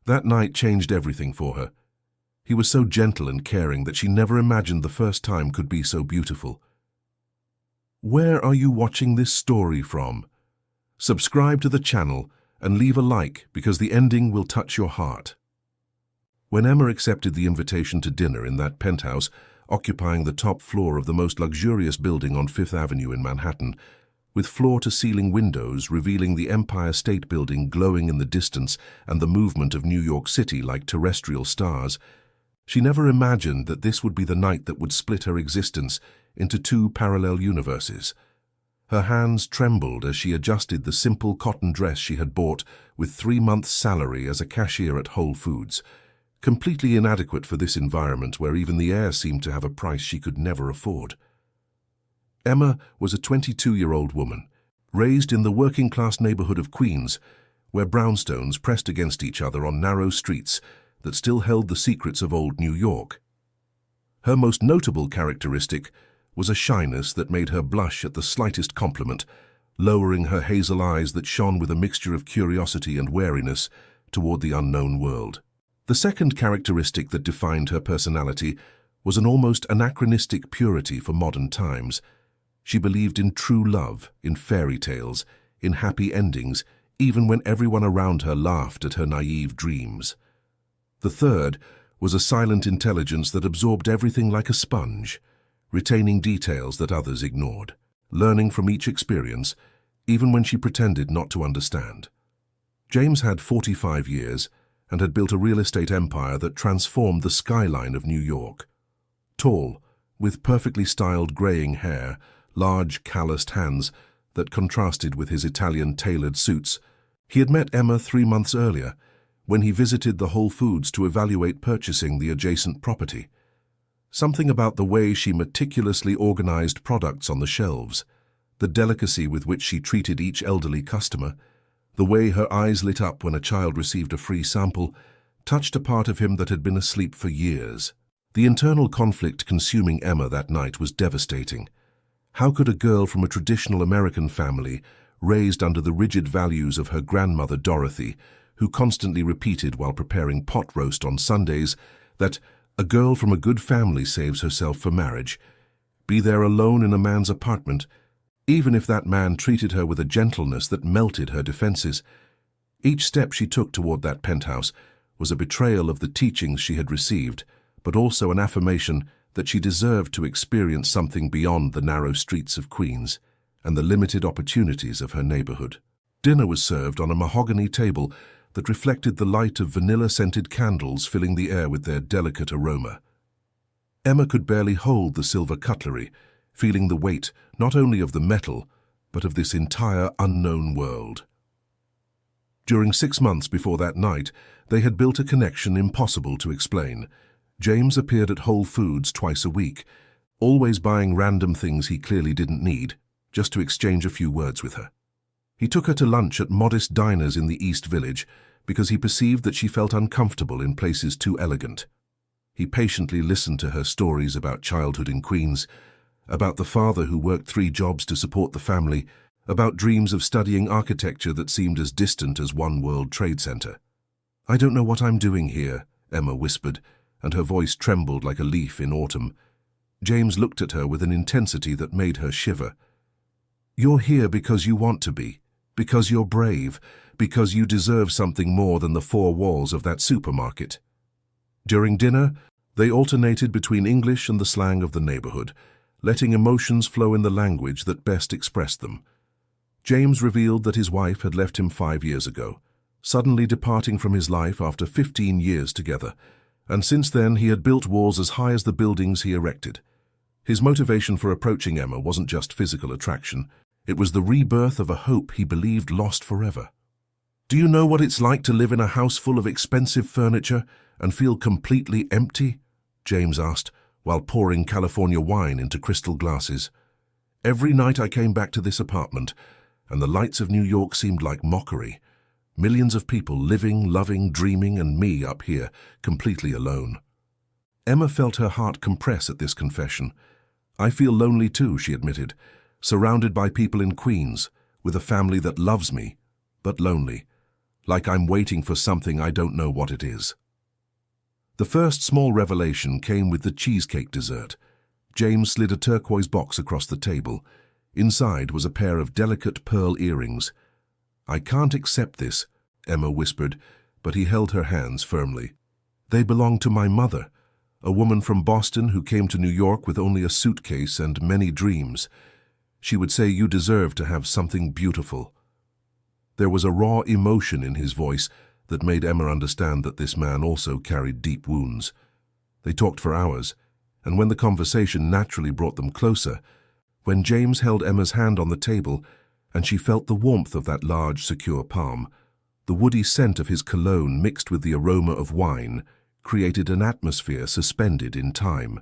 That night changed everything for her. He was so gentle and caring that she never imagined the first time could be so beautiful. Where are you watching this story from? Subscribe to the channel and leave a like because the ending will touch your heart. When Emma accepted the invitation to dinner in that penthouse, occupying the top floor of the most luxurious building on Fifth Avenue in Manhattan, with floor-to-ceiling windows revealing the Empire State Building glowing in the distance and the movement of New York City like terrestrial stars, she never imagined that this would be the night that would split her existence into two parallel universes. Her hands trembled as she adjusted the simple cotton dress she had bought with 3 months' salary as a cashier at Whole Foods, completely inadequate for this environment where even the air seemed to have a price she could never afford. Emma was a 22-year-old woman, raised in the working-class neighborhood of Queens, where brownstones pressed against each other on narrow streets that still held the secrets of old New York. Her most notable characteristic was a shyness that made her blush at the slightest compliment, lowering her hazel eyes that shone with a mixture of curiosity and wariness toward the unknown world. The second characteristic that defined her personality was an almost anachronistic purity for modern times. She believed in true love, in fairy tales, in happy endings, even when everyone around her laughed at her naive dreams. The third was a silent intelligence that absorbed everything like a sponge, retaining details that others ignored, learning from each experience, even when she pretended not to understand. James had 45 years and had built a real estate empire that transformed the skyline of New York. Tall, with perfectly styled graying hair, large, calloused hands that contrasted with his Italian tailored suits, he had met Emma 3 months earlier when he visited the Whole Foods to evaluate purchasing the adjacent property. Something about the way she meticulously organized products on the shelves, the delicacy with which she treated each elderly customer, the way her eyes lit up when a child received a free sample, touched a part of him that had been asleep for years. The internal conflict consuming Emma that night was devastating. How could a girl from a traditional American family, raised under the rigid values of her grandmother Dorothy, who constantly repeated while preparing pot roast on Sundays that a girl from a good family saves herself for marriage, be there alone in a man's apartment, even if that man treated her with a gentleness that melted her defenses? Each step she took toward that penthouse was a betrayal of the teachings she had received, but also an affirmation that she deserved to experience something beyond the narrow streets of Queens and the limited opportunities of her neighborhood. Dinner was served on a mahogany table that reflected the light of vanilla-scented candles filling the air with their delicate aroma. Emma could barely hold the silver cutlery, feeling the weight not only of the metal, but of this entire unknown world. During 6 months before that night, they had built a connection impossible to explain. James appeared at Whole Foods twice a week, always buying random things he clearly didn't need, just to exchange a few words with her. He took her to lunch at modest diners in the East Village because he perceived that she felt uncomfortable in places too elegant. He patiently listened to her stories about childhood in Queens, about the father who worked 3 jobs to support the family, about dreams of studying architecture that seemed as distant as One World Trade Center. "I don't know what I'm doing here," Emma whispered, and her voice trembled like a leaf in autumn. James looked at her with an intensity that made her shiver. "You're here because you want to be, because you're brave, because you deserve something more than the 4 walls of that supermarket." During dinner, they alternated between English and the slang of the neighborhood, letting emotions flow in the language that best expressed them. James revealed that his wife had left him 5 years ago, suddenly departing from his life after 15 years together, and since then he had built walls as high as the buildings he erected. His motivation for approaching Emma wasn't just physical attraction, it was the rebirth of a hope he believed lost forever. "Do you know what it's like to live in a house full of expensive furniture and feel completely empty?" James asked, while pouring California wine into crystal glasses. "Every night I came back to this apartment, and the lights of New York seemed like mockery. Millions of people living, loving, dreaming, and me up here, completely alone." Emma felt her heart compress at this confession. "I feel lonely too," she admitted, "surrounded by people in Queens, with a family that loves me, but lonely. like I'm waiting for something I don't know what it is. The first small revelation came with the cheesecake dessert. James slid a turquoise box across the table. Inside was a pair of delicate pearl earrings. "I can't accept this," Emma whispered, but he held her hands firmly. "They belong to my mother, a woman from Boston who came to New York with only a suitcase and many dreams. She would say you deserve to have something beautiful." There was a raw emotion in his voice that made Emma understand that this man also carried deep wounds. They talked for hours, and when the conversation naturally brought them closer, when James held Emma's hand on the table and she felt the warmth of that large, secure palm, the woody scent of his cologne mixed with the aroma of wine created an atmosphere suspended in time.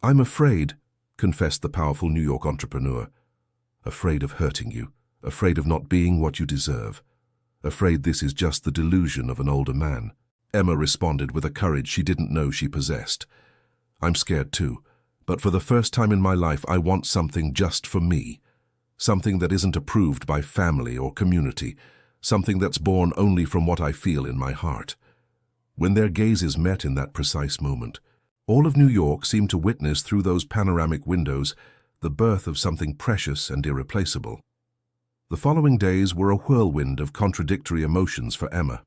"I'm afraid," confessed the powerful New York entrepreneur. "Afraid of hurting you, afraid of not being what you deserve, afraid this is just the delusion of an older man." Emma responded with a courage she didn't know she possessed. "I'm scared too, but for the first time in my life I want something just for me. Something that isn't approved by family or community, something that's born only from what I feel in my heart." When their gazes met in that precise moment, all of New York seemed to witness through those panoramic windows the birth of something precious and irreplaceable. The following days were a whirlwind of contradictory emotions for Emma.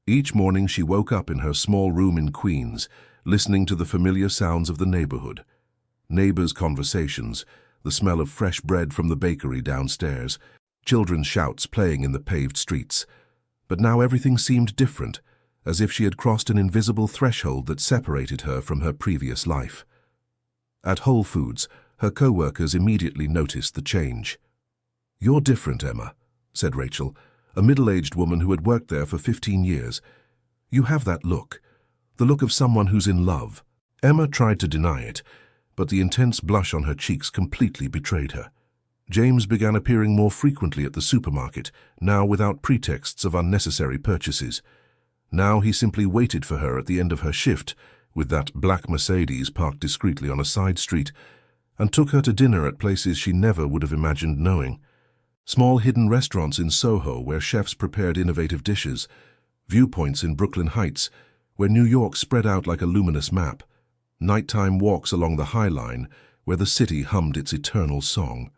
Each morning she woke up in her small room in Queens, listening to the familiar sounds of the neighborhood. Neighbors' conversations, the smell of fresh bread from the bakery downstairs, children's shouts playing in the paved streets. But now everything seemed different, as if she had crossed an invisible threshold that separated her from her previous life. At Whole Foods, her co-workers immediately noticed the change. "You're different, Emma," said Rachel, a middle-aged woman who had worked there for 15 years. "You have that look, the look of someone who's in love." Emma tried to deny it, but the intense blush on her cheeks completely betrayed her. James began appearing more frequently at the supermarket, now without pretexts of unnecessary purchases. Now he simply waited for her at the end of her shift, with that black Mercedes parked discreetly on a side street, and took her to dinner at places she never would have imagined knowing. Small hidden restaurants in Soho where chefs prepared innovative dishes, viewpoints in Brooklyn Heights where New York spread out like a luminous map, nighttime walks along the High Line where the city hummed its eternal song.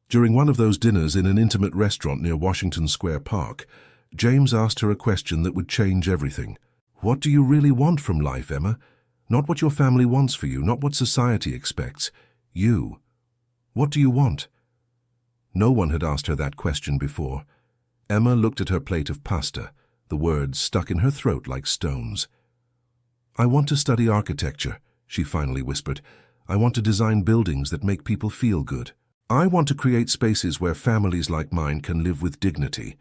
During one of those dinners in an intimate restaurant near Washington Square Park, James asked her a question that would change everything. "What do you really want from life, Emma? Not what your family wants for you, not what society expects. You. What do you want?" No one had asked her that question before. Emma looked at her plate of pasta, the words stuck in her throat like stones. "I want to study architecture," she finally whispered. "I want to design buildings that make people feel good. I want to create spaces where families like mine can live with dignity.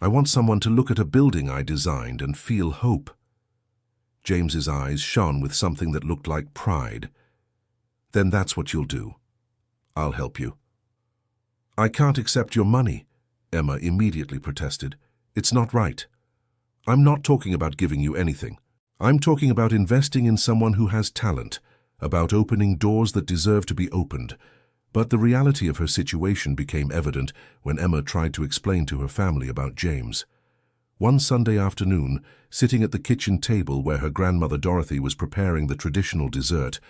I want someone to look at a building I designed and feel hope." James's eyes shone with something that looked like pride. "Then that's what you'll do. I'll help you." "I can't accept your money," Emma immediately protested. "It's not right." "I'm not talking about giving you anything. I'm talking about investing in someone who has talent, about opening doors that deserve to be opened." But the reality of her situation became evident when Emma tried to explain to her family about James. One Sunday afternoon, sitting at the kitchen table where her grandmother Dorothy was preparing the traditional dessert,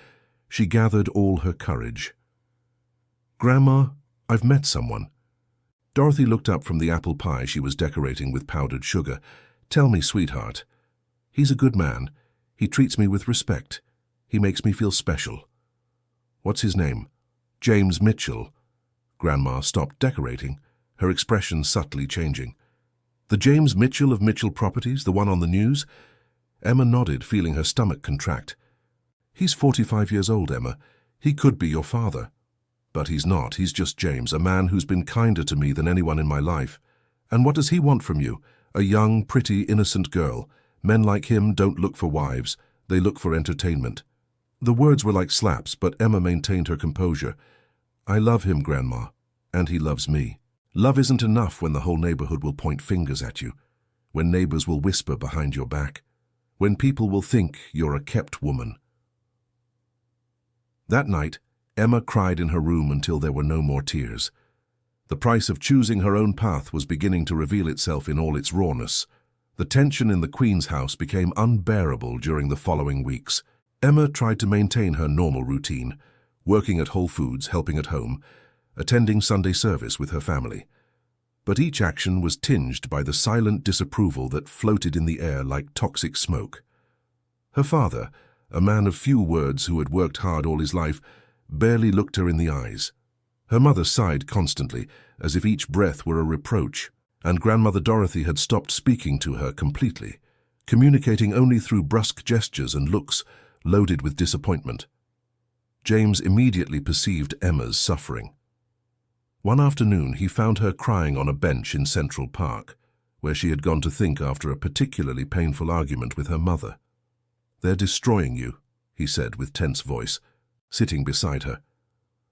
she gathered all her courage. "Grandma, I've met someone." Dorothy looked up from the apple pie she was decorating with powdered sugar. "Tell me, sweetheart. He's a good man. He treats me with respect. He makes me feel special." "What's his name?" "James Mitchell." Grandma stopped decorating, her expression subtly changing. "The James Mitchell of Mitchell Properties, the one on the news?" Emma nodded, feeling her stomach contract. "He's 45 years old, Emma. He could be your father. But he's not. He's just James, a man who's been kinder to me than anyone in my life. And what does he want from you? A young, pretty, innocent girl. Men like him don't look for wives. They look for entertainment." The words were like slaps, but Emma maintained her composure. "I love him, Grandma, and he loves me. Love isn't enough when the whole neighborhood will point fingers at you, when neighbors will whisper behind your back, when people will think you're a kept woman." That night, Emma cried in her room until there were no more tears. The price of choosing her own path was beginning to reveal itself in all its rawness. The tension in the Queen's house became unbearable during the following weeks. Emma tried to maintain her normal routine, working at Whole Foods, helping at home, attending Sunday service with her family. But each action was tinged by the silent disapproval that floated in the air like toxic smoke. Her father, a man of few words who had worked hard all his life, barely looked her in the eyes. Her mother sighed constantly, as if each breath were a reproach, and Grandmother Dorothy had stopped speaking to her completely, communicating only through brusque gestures and looks loaded with disappointment. James immediately perceived Emma's suffering. One afternoon he found her crying on a bench in Central Park, where she had gone to think after a particularly painful argument with her mother. "They're destroying you," he said with tense voice, sitting beside her.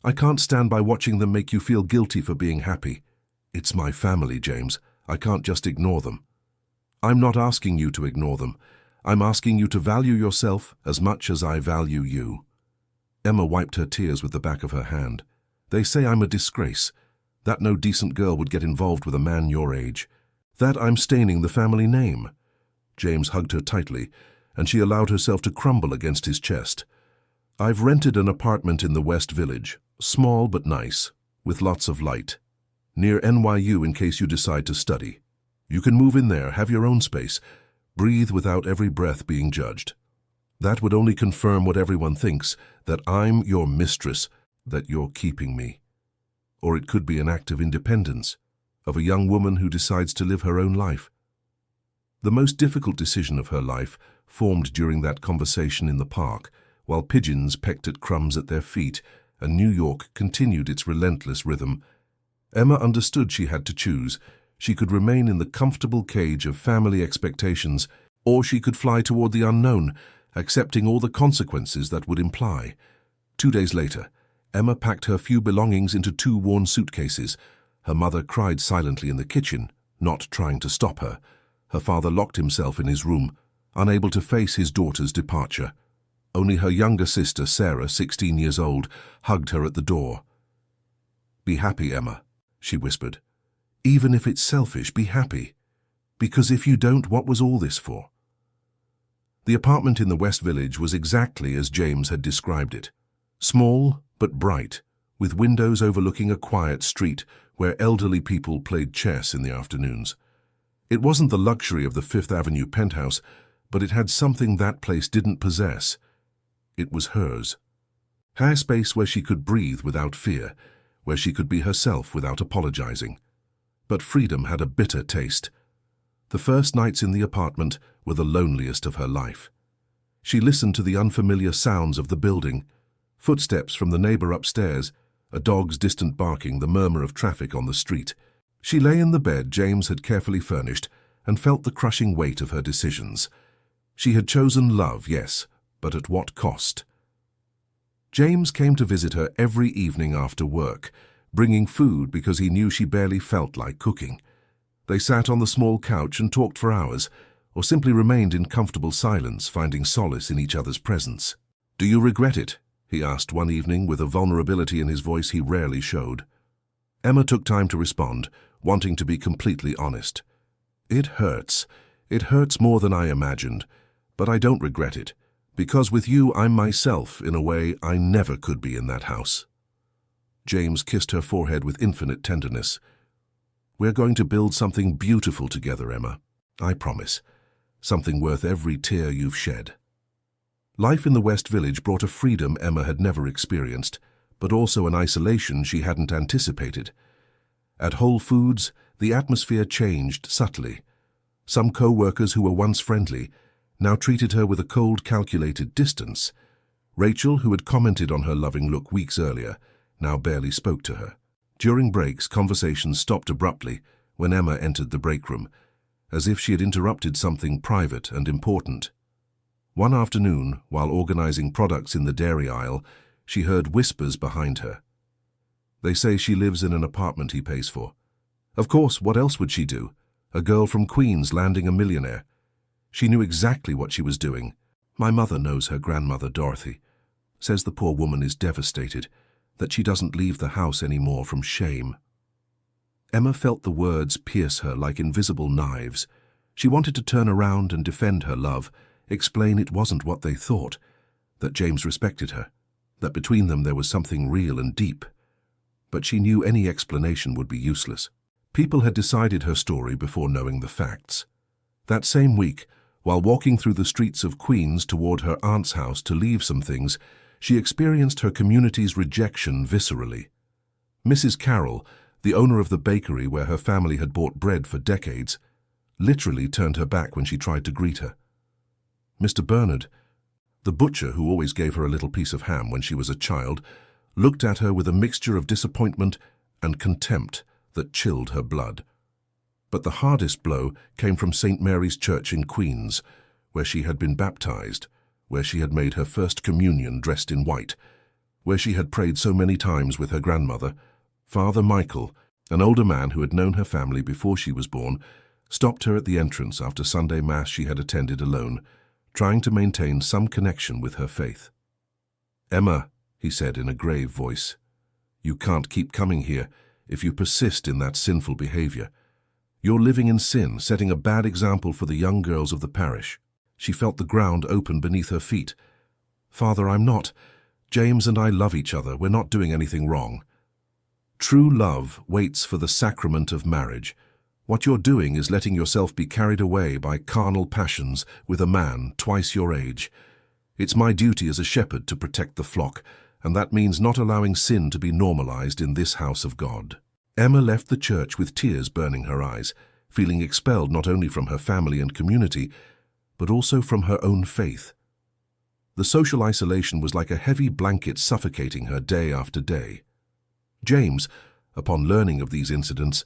"I can't stand by watching them make you feel guilty for being happy. It's my family, James. I can't just ignore them." "I'm not asking you to ignore them. I'm asking you to value yourself as much as I value you." Emma wiped her tears with the back of her hand. "They say I'm a disgrace, that no decent girl would get involved with a man your age, that I'm staining the family name." James hugged her tightly, and she allowed herself to crumble against his chest. "I've rented an apartment in the West Village, small but nice, with lots of light, near NYU in case you decide to study. You can move in there, have your own space, breathe without every breath being judged. That would only confirm what everyone thinks, that I'm your mistress, that you're keeping me. Or it could be an act of independence, of a young woman who decides to live her own life." The most difficult decision of her life formed during that conversation in the park, while pigeons pecked at crumbs at their feet and New York continued its relentless rhythm. Emma understood she had to choose. She could remain in the comfortable cage of family expectations, or she could fly toward the unknown, accepting all the consequences that would imply. 2 days later, Emma packed her few belongings into 2 worn suitcases. Her mother cried silently in the kitchen, not trying to stop her. Her father locked himself in his room, unable to face his daughter's departure. Only her younger sister, Sarah, 16 years old, hugged her at the door. "Be happy, Emma," she whispered. "Even if it's selfish, be happy. Because if you don't, what was all this for?" The apartment in the West Village was exactly as James had described it. Small but bright, with windows overlooking a quiet street where elderly people played chess in the afternoons. It wasn't the luxury of the Fifth Avenue penthouse, but it had something that place didn't possess. It was hers. Her space where she could breathe without fear, where she could be herself without apologizing. But freedom had a bitter taste. The first nights in the apartment were the loneliest of her life. She listened to the unfamiliar sounds of the building, footsteps from the neighbor upstairs, a dog's distant barking, the murmur of traffic on the street. She lay in the bed James had carefully furnished and felt the crushing weight of her decisions. She had chosen love, yes, but at what cost? James came to visit her every evening after work, bringing food because he knew she barely felt like cooking. They sat on the small couch and talked for hours, or simply remained in comfortable silence, finding solace in each other's presence. "Do you regret it?" he asked one evening with a vulnerability in his voice he rarely showed. Emma took time to respond, wanting to be completely honest. "It hurts. It hurts more than I imagined, but I don't regret it, because with you I'm myself in a way I never could be in that house." James kissed her forehead with infinite tenderness. "We're going to build something beautiful together, Emma. I promise. Something worth every tear you've shed." Life in the West Village brought a freedom Emma had never experienced, but also an isolation she hadn't anticipated. At Whole Foods, the atmosphere changed subtly. Some co-workers who were once friendly now treated her with a cold, calculated distance. Rachel, who had commented on her loving look weeks earlier, now barely spoke to her. During breaks, conversations stopped abruptly when Emma entered the break room, as if she had interrupted something private and important. One afternoon, while organizing products in the dairy aisle, she heard whispers behind her. "They say she lives in an apartment he pays for." Of course, what else would she do? A girl from Queens landing a millionaire. She knew exactly what she was doing. "My mother knows her grandmother Dorothy. Says the poor woman is devastated, that she doesn't leave the house anymore from shame." Emma felt the words pierce her like invisible knives. She wanted to turn around and defend her love, explain it wasn't what they thought, that James respected her, that between them there was something real and deep. But she knew any explanation would be useless. People had decided her story before knowing the facts. That same week, while walking through the streets of Queens toward her aunt's house to leave some things, she experienced her community's rejection viscerally. Mrs. Carroll, the owner of the bakery where her family had bought bread for decades, literally turned her back when she tried to greet her. Mr. Bernard, the butcher who always gave her a little piece of ham when she was a child, looked at her with a mixture of disappointment and contempt that chilled her blood. But the hardest blow came from St. Mary's Church in Queens, where she had been baptized, where she had made her first communion dressed in white, where she had prayed so many times with her grandmother. Father Michael, an older man who had known her family before she was born, stopped her at the entrance after Sunday Mass she had attended alone, trying to maintain some connection with her faith. "Emma," he said in a grave voice, "you can't keep coming here if you persist in that sinful behavior. You're living in sin, setting a bad example for the young girls of the parish." She felt the ground open beneath her feet. "Father, I'm not. James and I love each other. We're not doing anything wrong." True love waits for the sacrament of marriage. What you're doing is letting yourself be carried away by carnal passions with a man twice your age. It's my duty as a shepherd to protect the flock, and that means not allowing sin to be normalized in this house of God. Emma left the church with tears burning her eyes, feeling expelled not only from her family and community, but also from her own faith. The social isolation was like a heavy blanket suffocating her day after day. James, upon learning of these incidents,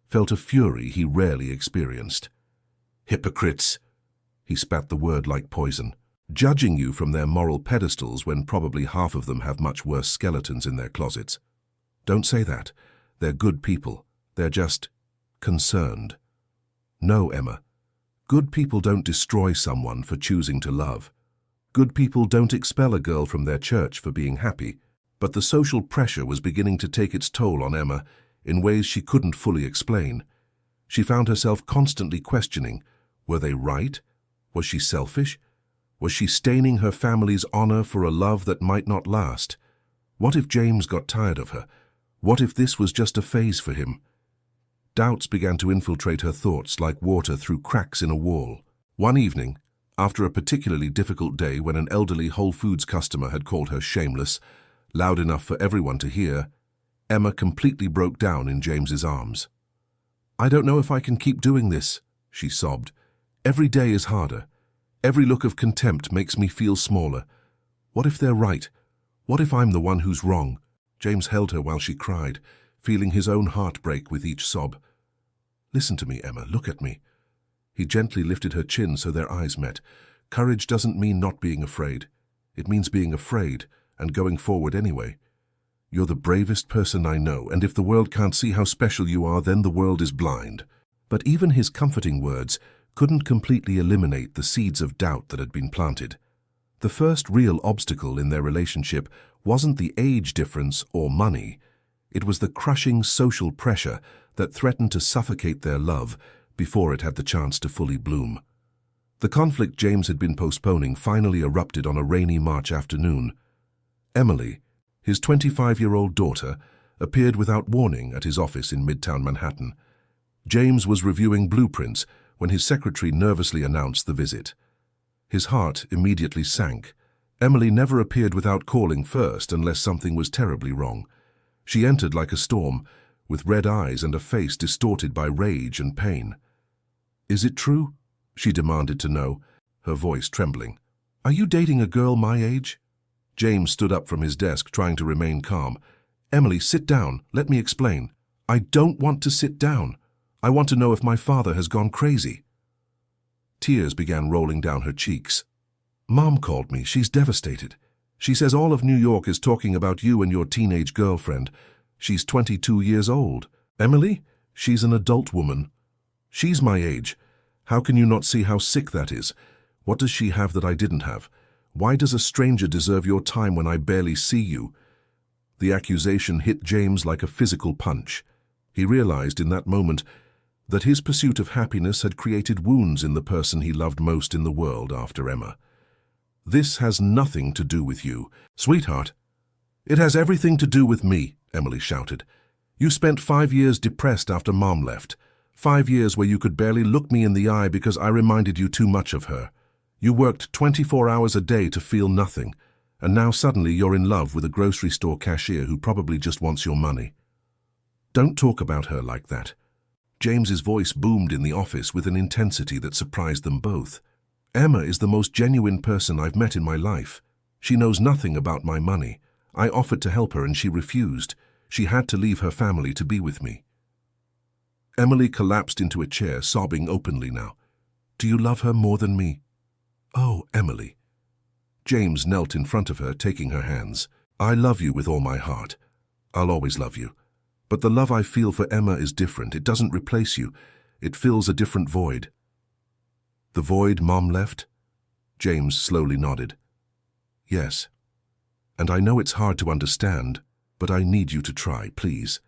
felt a fury he rarely experienced. "Hypocrites!" He spat the word like poison. "Judging you from their moral pedestals when probably half of them have much worse skeletons in their closets. Don't say that. They're good people. They're just concerned." No, Emma. Good people don't destroy someone for choosing to love. Good people don't expel a girl from their church for being happy. But the social pressure was beginning to take its toll on Emma in ways she couldn't fully explain. She found herself constantly questioning, were they right? Was she selfish? Was she staining her family's honor for a love that might not last? What if James got tired of her? What if this was just a phase for him? Doubts began to infiltrate her thoughts like water through cracks in a wall. One evening, after a particularly difficult day when an elderly Whole Foods customer had called her shameless, loud enough for everyone to hear, Emma completely broke down in James's arms. "I don't know if I can keep doing this," she sobbed. "Every day is harder. Every look of contempt makes me feel smaller. What if they're right? What if I'm the one who's wrong?" James held her while she cried, feeling his own heart break with each sob. "Listen to me, Emma. Look at me." He gently lifted her chin so their eyes met. "Courage doesn't mean not being afraid. It means being afraid and going forward anyway. You're the bravest person I know, and if the world can't see how special you are, then the world is blind." But even his comforting words couldn't completely eliminate the seeds of doubt that had been planted. The first real obstacle in their relationship wasn't the age difference or money. It was the crushing social pressure that threatened to suffocate their love before it had the chance to fully bloom. The conflict James had been postponing finally erupted on a rainy March afternoon. Emily, his 25-year-old daughter, appeared without warning at his office in Midtown Manhattan. James was reviewing blueprints when his secretary nervously announced the visit. His heart immediately sank. Emily never appeared without calling first unless something was terribly wrong. She entered like a storm, with red eyes and a face distorted by rage and pain. "Is it true?" she demanded to know, her voice trembling. "Are you dating a girl my age?" James stood up from his desk, trying to remain calm. "Emily, sit down. Let me explain." "I don't want to sit down. I want to know if my father has gone crazy." Tears began rolling down her cheeks. "Mom called me. She's devastated. She says all of New York is talking about you and your teenage girlfriend. She's 22 years old." "Emily? She's an adult woman. She's my age. How can you not see how sick that is? What does she have that I didn't have? Why does a stranger deserve your time when I barely see you?" The accusation hit James like a physical punch. He realized in that moment that his pursuit of happiness had created wounds in the person he loved most in the world after Emma. "This has nothing to do with you, sweetheart. It has everything to do with me," Emily shouted. "You spent 5 years depressed after Mom left. 5 years where you could barely look me in the eye because I reminded you too much of her. You worked 24 hours a day to feel nothing, and now suddenly you're in love with a grocery store cashier who probably just wants your money. Don't talk about her like that." James's voice boomed in the office with an intensity that surprised them both. "Emma is the most genuine person I've met in my life. She knows nothing about my money. I offered to help her and she refused. She had to leave her family to be with me." Emily collapsed into a chair, sobbing openly now. "Do you love her more than me?" "Oh, Emily." James knelt in front of her, taking her hands. "I love you with all my heart. I'll always love you. But the love I feel for Emma is different. It doesn't replace you. It fills a different void." "The void Mom left?" James slowly nodded. "Yes. And I know it's hard to understand, but I need you to try, please."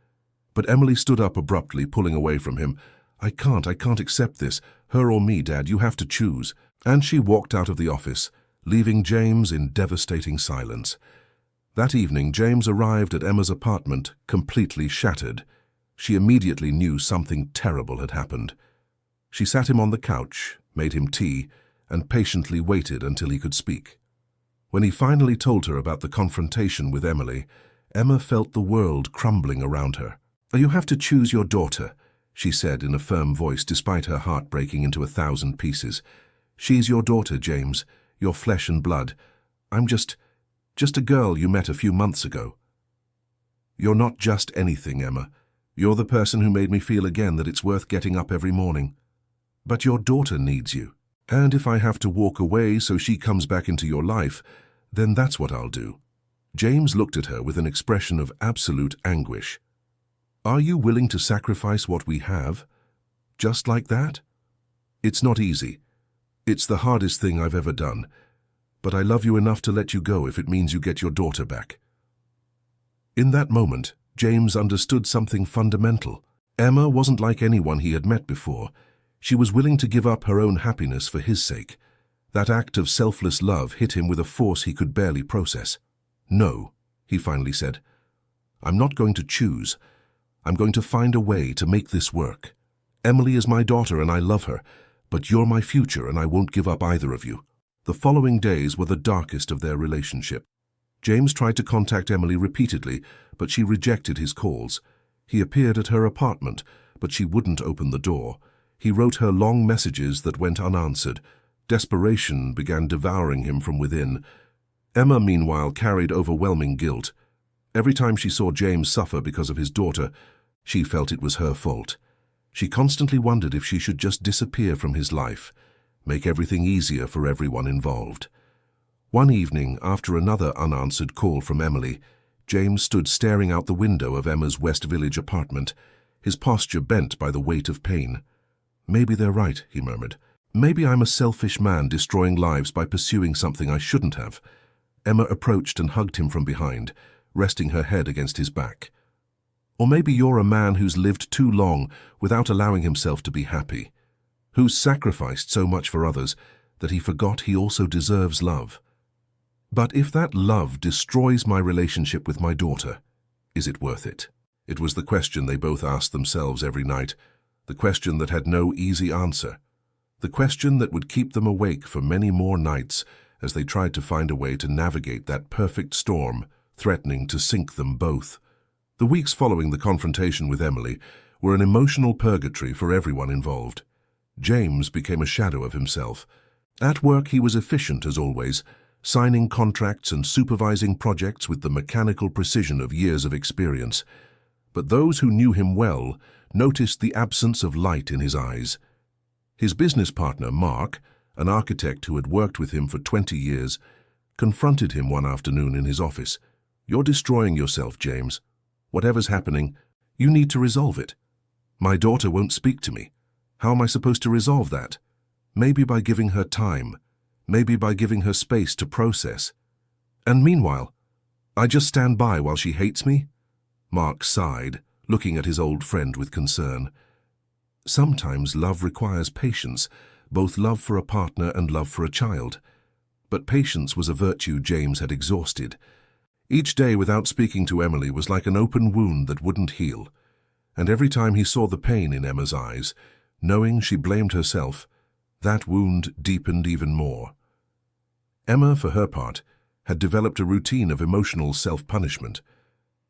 But Emily stood up abruptly, pulling away from him. I can't accept this. Her or me, Dad, you have to choose." And she walked out of the office, leaving James in devastating silence. That evening, James arrived at Emma's apartment, completely shattered. She immediately knew something terrible had happened. She sat him on the couch, made him tea, and patiently waited until he could speak. When he finally told her about the confrontation with Emily, Emma felt the world crumbling around her. "You have to choose your daughter," she said in a firm voice, despite her heart breaking into 1,000 pieces. "She's your daughter, James, your flesh and blood. I'm just a girl you met a few months ago." "You're not just anything, Emma. You're the person who made me feel again that it's worth getting up every morning. But your daughter needs you. And if I have to walk away so she comes back into your life, then that's what I'll do." James looked at her with an expression of absolute anguish. "Are you willing to sacrifice what we have? Just like that? It's not easy. It's the hardest thing I've ever done. But I love you enough to let you go if it means you get your daughter back." In that moment, James understood something fundamental. Emma wasn't like anyone he had met before. She was willing to give up her own happiness for his sake. That act of selfless love hit him with a force he could barely process. "No," he finally said. "I'm not going to choose. I'm going to find a way to make this work. Emily is my daughter and I love her, but you're my future and I won't give up either of you." The following days were the darkest of their relationship. James tried to contact Emily repeatedly, but she rejected his calls. He appeared at her apartment, but she wouldn't open the door. He wrote her long messages that went unanswered. Desperation began devouring him from within. Emma, meanwhile, carried overwhelming guilt. Every time she saw James suffer because of his daughter, she felt it was her fault. She constantly wondered if she should just disappear from his life, make everything easier for everyone involved. One evening, after another unanswered call from Emily, James stood staring out the window of Emma's West Village apartment, his posture bent by the weight of pain. "Maybe they're right," he murmured. "Maybe I'm a selfish man destroying lives by pursuing something I shouldn't have." Emma approached and hugged him from behind, resting her head against his back. "Or maybe you're a man who's lived too long without allowing himself to be happy, who's sacrificed so much for others that he forgot he also deserves love. But if that love destroys my relationship with my daughter, is it worth it?" It was the question they both asked themselves every night, the question that had no easy answer, the question that would keep them awake for many more nights as they tried to find a way to navigate that perfect storm threatening to sink them both. The weeks following the confrontation with Emily were an emotional purgatory for everyone involved. James became a shadow of himself. At work he was efficient as always, signing contracts and supervising projects with the mechanical precision of years of experience. But those who knew him well noticed the absence of light in his eyes. His business partner, Mark, an architect who had worked with him for 20 years, confronted him one afternoon in his office. "You're destroying yourself, James. Whatever's happening, you need to resolve it. My daughter won't speak to me. How am I supposed to resolve that? Maybe by giving her time. Maybe by giving her space to process. And meanwhile, I just stand by while she hates me?" Mark sighed. looking at his old friend with concern. Sometimes love requires patience, both love for a partner and love for a child. But patience was a virtue James had exhausted. Each day without speaking to Emily was like an open wound that wouldn't heal. And every time he saw the pain in Emma's eyes, knowing she blamed herself, that wound deepened even more. Emma, for her part, had developed a routine of emotional self-punishment.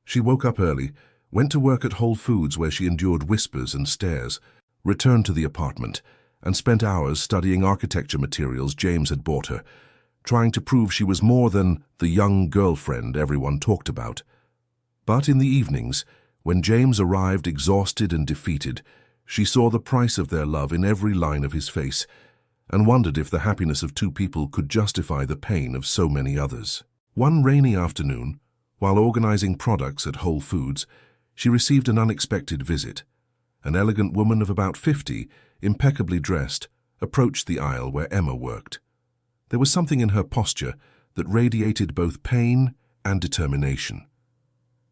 She woke up early, went to work at Whole Foods where she endured whispers and stares, returned to the apartment, and spent hours studying architecture materials James had bought her, trying to prove she was more than the young girlfriend everyone talked about. But in the evenings, when James arrived exhausted and defeated, she saw the price of their love in every line of his face, and wondered if the happiness of two people could justify the pain of so many others. One rainy afternoon, while organizing products at Whole Foods, she received an unexpected visit. An elegant woman of about 50, impeccably dressed, approached the aisle where Emma worked. There was something in her posture that radiated both pain and determination.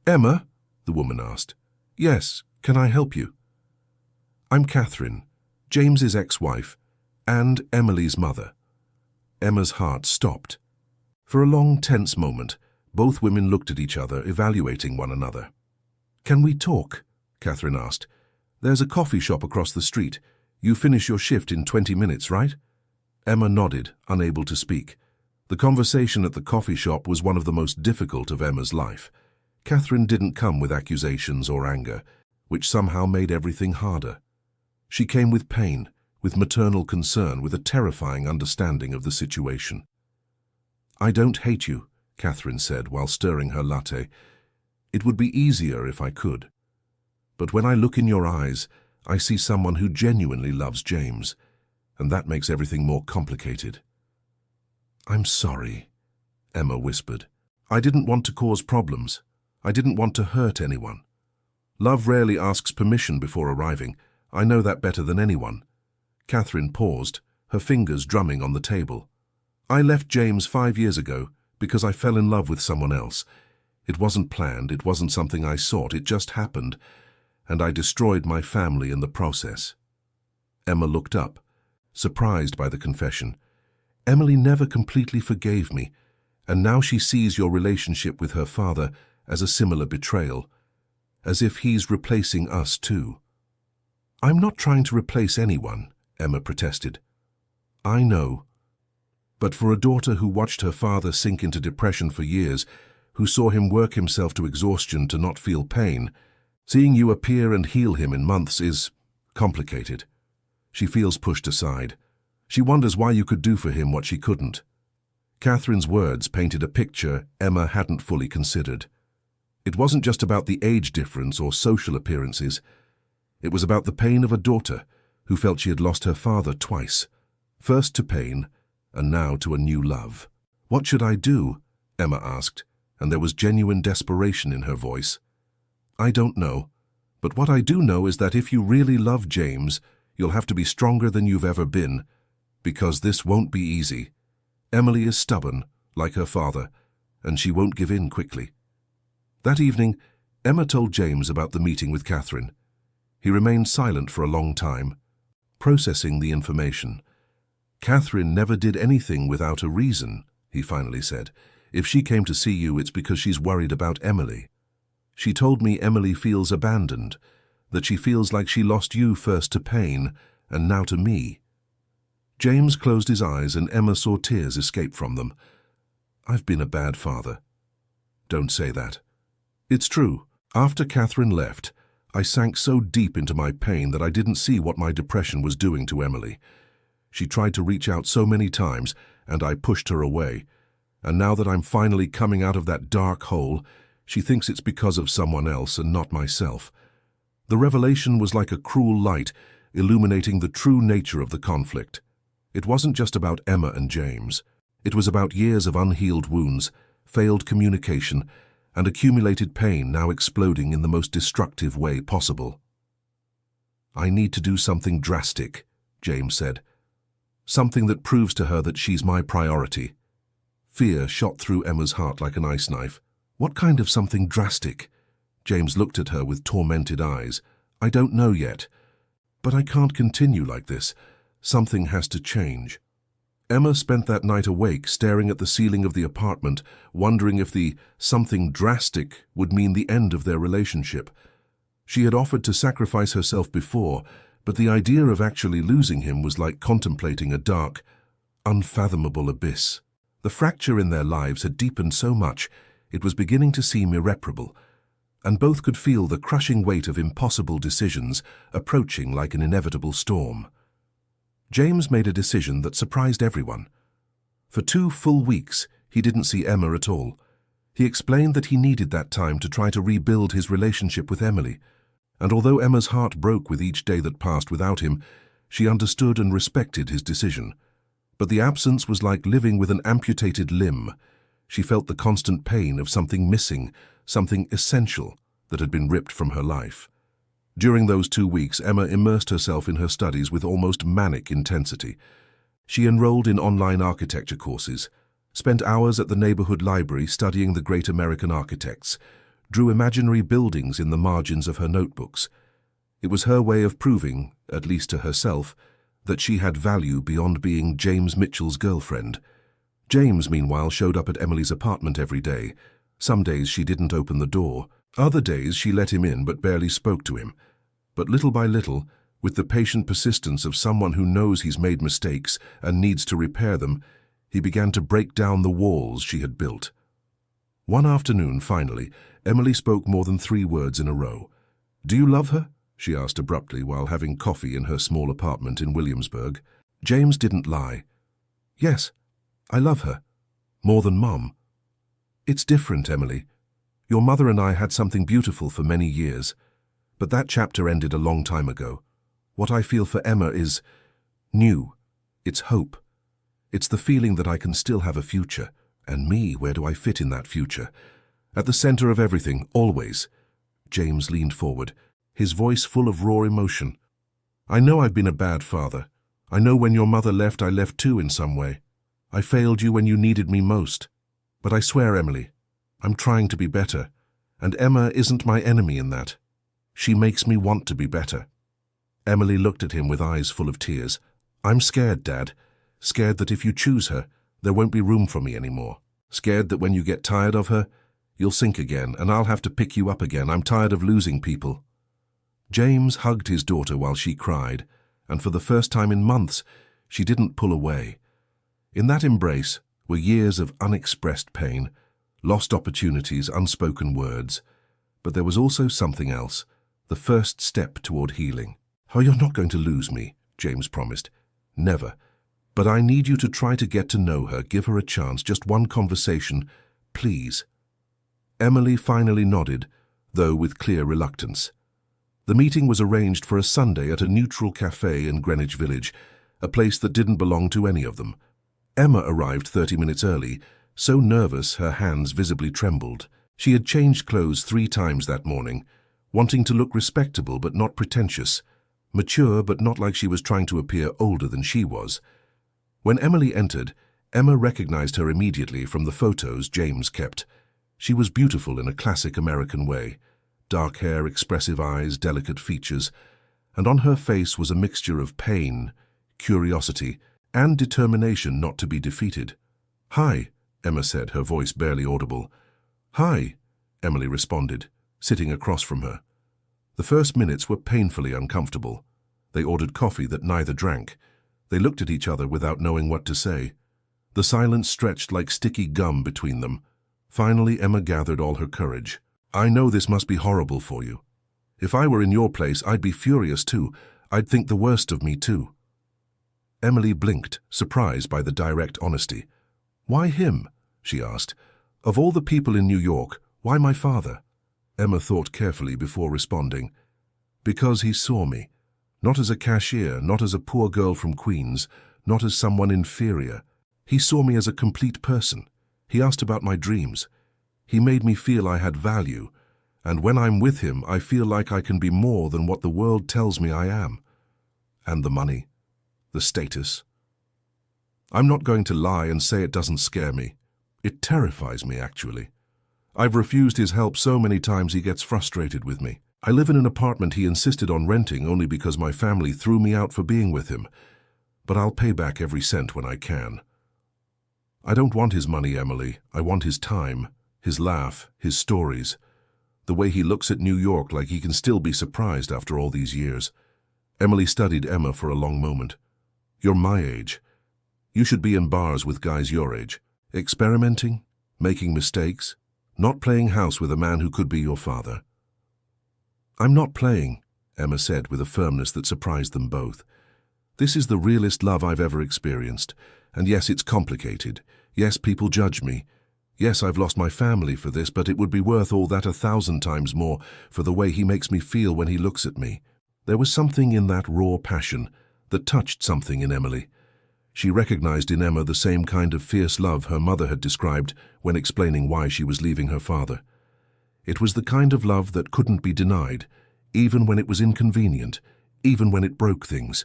"Emma?" the woman asked. "Yes, can I help you?" "I'm Catherine, James's ex-wife, and Emily's mother." Emma's heart stopped. For a long, tense moment, both women looked at each other, evaluating one another. "Can we talk?" Catherine asked. "There's a coffee shop across the street. You finish your shift in 20 minutes, right?" Emma nodded, unable to speak. The conversation at the coffee shop was one of the most difficult of Emma's life. Catherine didn't come with accusations or anger, which somehow made everything harder. She came with pain, with maternal concern, with a terrifying understanding of the situation. "I don't hate you," Catherine said while stirring her latte. "It would be easier if I could. But when I look in your eyes, I see someone who genuinely loves James, and that makes everything more complicated." "I'm sorry," Emma whispered. "I didn't want to cause problems. I didn't want to hurt anyone. Love rarely asks permission before arriving. I know that better than anyone." Catherine paused, her fingers drumming on the table. "I left James 5 years ago because I fell in love with someone else. It wasn't planned, it wasn't something I sought, it just happened, and I destroyed my family in the process." Emma looked up, surprised by the confession. "Emily never completely forgave me, and now she sees your relationship with her father as a similar betrayal, as if he's replacing us too." "I'm not trying to replace anyone," Emma protested. "I know. But for a daughter who watched her father sink into depression for years, who saw him work himself to exhaustion to not feel pain, seeing you appear and heal him in months is complicated. She feels pushed aside. She wonders why you could do for him what she couldn't." Catherine's words painted a picture Emma hadn't fully considered. It wasn't just about the age difference or social appearances. It was about the pain of a daughter who felt she had lost her father twice, first to pain and now to a new love. "What should I do?" Emma asked, and there was genuine desperation in her voice. "I don't know, but what I do know is that if you really love James, you'll have to be stronger than you've ever been, because this won't be easy. Emily is stubborn, like her father, and she won't give in quickly." That evening, Emma told James about the meeting with Catherine. He remained silent for a long time, processing the information. "Catherine never did anything without a reason," he finally said. "If she came to see you, it's because she's worried about Emily. She told me Emily feels abandoned, that she feels like she lost you first to pain and now to me." James closed his eyes and Emma saw tears escape from them. "I've been a bad father." "Don't say that." "It's true. After Catherine left, I sank so deep into my pain that I didn't see what my depression was doing to Emily. She tried to reach out so many times, and I pushed her away. And now that I'm finally coming out of that dark hole, she thinks it's because of someone else and not myself." The revelation was like a cruel light, illuminating the true nature of the conflict. It wasn't just about Emma and James. It was about years of unhealed wounds, failed communication, and accumulated pain now exploding in the most destructive way possible. "I need to do something drastic," James said. "Something that proves to her that she's my priority." Fear shot through Emma's heart like an ice knife. "What kind of something drastic?" James looked at her with tormented eyes. I don't know yet. But I can't continue like this. Something has to change. Emma spent that night awake, staring at the ceiling of the apartment, wondering if the something drastic would mean the end of their relationship. She had offered to sacrifice herself before, but the idea of actually losing him was like contemplating a dark, unfathomable abyss. The fracture in their lives had deepened so much, it was beginning to seem irreparable, and both could feel the crushing weight of impossible decisions approaching like an inevitable storm. James made a decision that surprised everyone. For 2 full weeks, he didn't see Emma at all. He explained that he needed that time to try to rebuild his relationship with Emily, and although Emma's heart broke with each day that passed without him, she understood and respected his decision. But the absence was like living with an amputated limb. She felt the constant pain of something missing, something essential that had been ripped from her life. During those 2 weeks, Emma immersed herself in her studies with almost manic intensity. She enrolled in online architecture courses, spent hours at the neighborhood library studying the great American architects, drew imaginary buildings in the margins of her notebooks. It was her way of proving, at least to herself, that she had value beyond being James Mitchell's girlfriend. James, meanwhile, showed up at Emily's apartment every day. Some days she didn't open the door. Other days she let him in but barely spoke to him. But little by little, with the patient persistence of someone who knows he's made mistakes and needs to repair them, he began to break down the walls she had built. One afternoon, finally, Emily spoke more than 3 words in a row. "Do you love her?" she asked abruptly while having coffee in her small apartment in Williamsburg. James didn't lie. "Yes, I love her. More than Mom." "It's different, Emily. Your mother and I had something beautiful for many years, but that chapter ended a long time ago. What I feel for Emma is new. It's hope. It's the feeling that I can still have a future. And me, where do I fit in that future? At the center of everything, always." James leaned forward, his voice full of raw emotion. "I know I've been a bad father. I know when your mother left, I left too in some way. I failed you when you needed me most. But I swear, Emily, I'm trying to be better, and Emma isn't my enemy in that. She makes me want to be better." Emily looked at him with eyes full of tears. "I'm scared, Dad. Scared that if you choose her, there won't be room for me anymore. Scared that when you get tired of her, you'll sink again, and I'll have to pick you up again. I'm tired of losing people." James hugged his daughter while she cried, and for the first time in months, she didn't pull away. In that embrace were years of unexpressed pain, lost opportunities, unspoken words. But there was also something else, the first step toward healing. "Oh, you're not going to lose me," James promised. "Never. But I need you to try to get to know her, give her a chance, just one conversation, please." Emily finally nodded, though with clear reluctance. The meeting was arranged for a Sunday at a neutral cafe in Greenwich Village, a place that didn't belong to any of them. Emma arrived 30 minutes early, so nervous her hands visibly trembled. She had changed clothes 3 times that morning, wanting to look respectable but not pretentious, mature but not like she was trying to appear older than she was. When Emily entered, Emma recognized her immediately from the photos James kept. She was beautiful in a classic American way. Dark hair, expressive eyes, delicate features, and on her face was a mixture of pain, curiosity, and determination not to be defeated. "Hi," Emma said, her voice barely audible. "Hi," Emily responded, sitting across from her. The first minutes were painfully uncomfortable. They ordered coffee that neither drank. They looked at each other without knowing what to say. The silence stretched like sticky gum between them. Finally, Emma gathered all her courage. "I know this must be horrible for you. If I were in your place, I'd be furious too. I'd think the worst of me too." Emily blinked, surprised by the direct honesty. "Why him?" she asked. "Of all the people in New York, why my father?" Emma thought carefully before responding. "Because he saw me. Not as a cashier, not as a poor girl from Queens, not as someone inferior. He saw me as a complete person. He asked about my dreams. He made me feel I had value, and when I'm with him, I feel like I can be more than what the world tells me I am. And the money, the status. I'm not going to lie and say it doesn't scare me. It terrifies me, actually. I've refused his help so many times he gets frustrated with me. I live in an apartment he insisted on renting only because my family threw me out for being with him. But I'll pay back every cent when I can. I don't want his money, Emily. I want his time, his laugh, his stories. The way he looks at New York like he can still be surprised after all these years. Emily studied Emma for a long moment. You're my age. You should be in bars with guys your age. Experimenting, making mistakes, not playing house with a man who could be your father. I'm not playing, Emma said with a firmness that surprised them both. This is the realest love I've ever experienced. And yes, it's complicated. Yes, people judge me. Yes, I've lost my family for this, but it would be worth all that 1,000 times more for the way he makes me feel when he looks at me. There was something in that raw passion that touched something in Emily. She recognized in Emma the same kind of fierce love her mother had described when explaining why she was leaving her father. It was the kind of love that couldn't be denied, even when it was inconvenient, even when it broke things.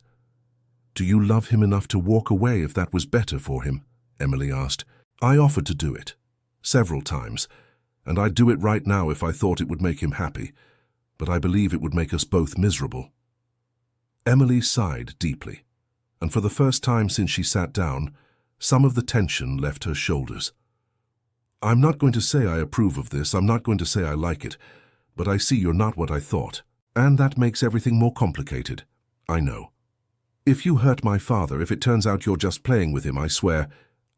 Do you love him enough to walk away if that was better for him? Emily asked. I offered to do it. Several times, and I'd do it right now if I thought it would make him happy, but I believe it would make us both miserable. Emily sighed deeply, and for the first time since she sat down, some of the tension left her shoulders. I'm not going to say I approve of this, I'm not going to say I like it, but I see you're not what I thought, and that makes everything more complicated. I know. If you hurt my father, if it turns out you're just playing with him, I swear—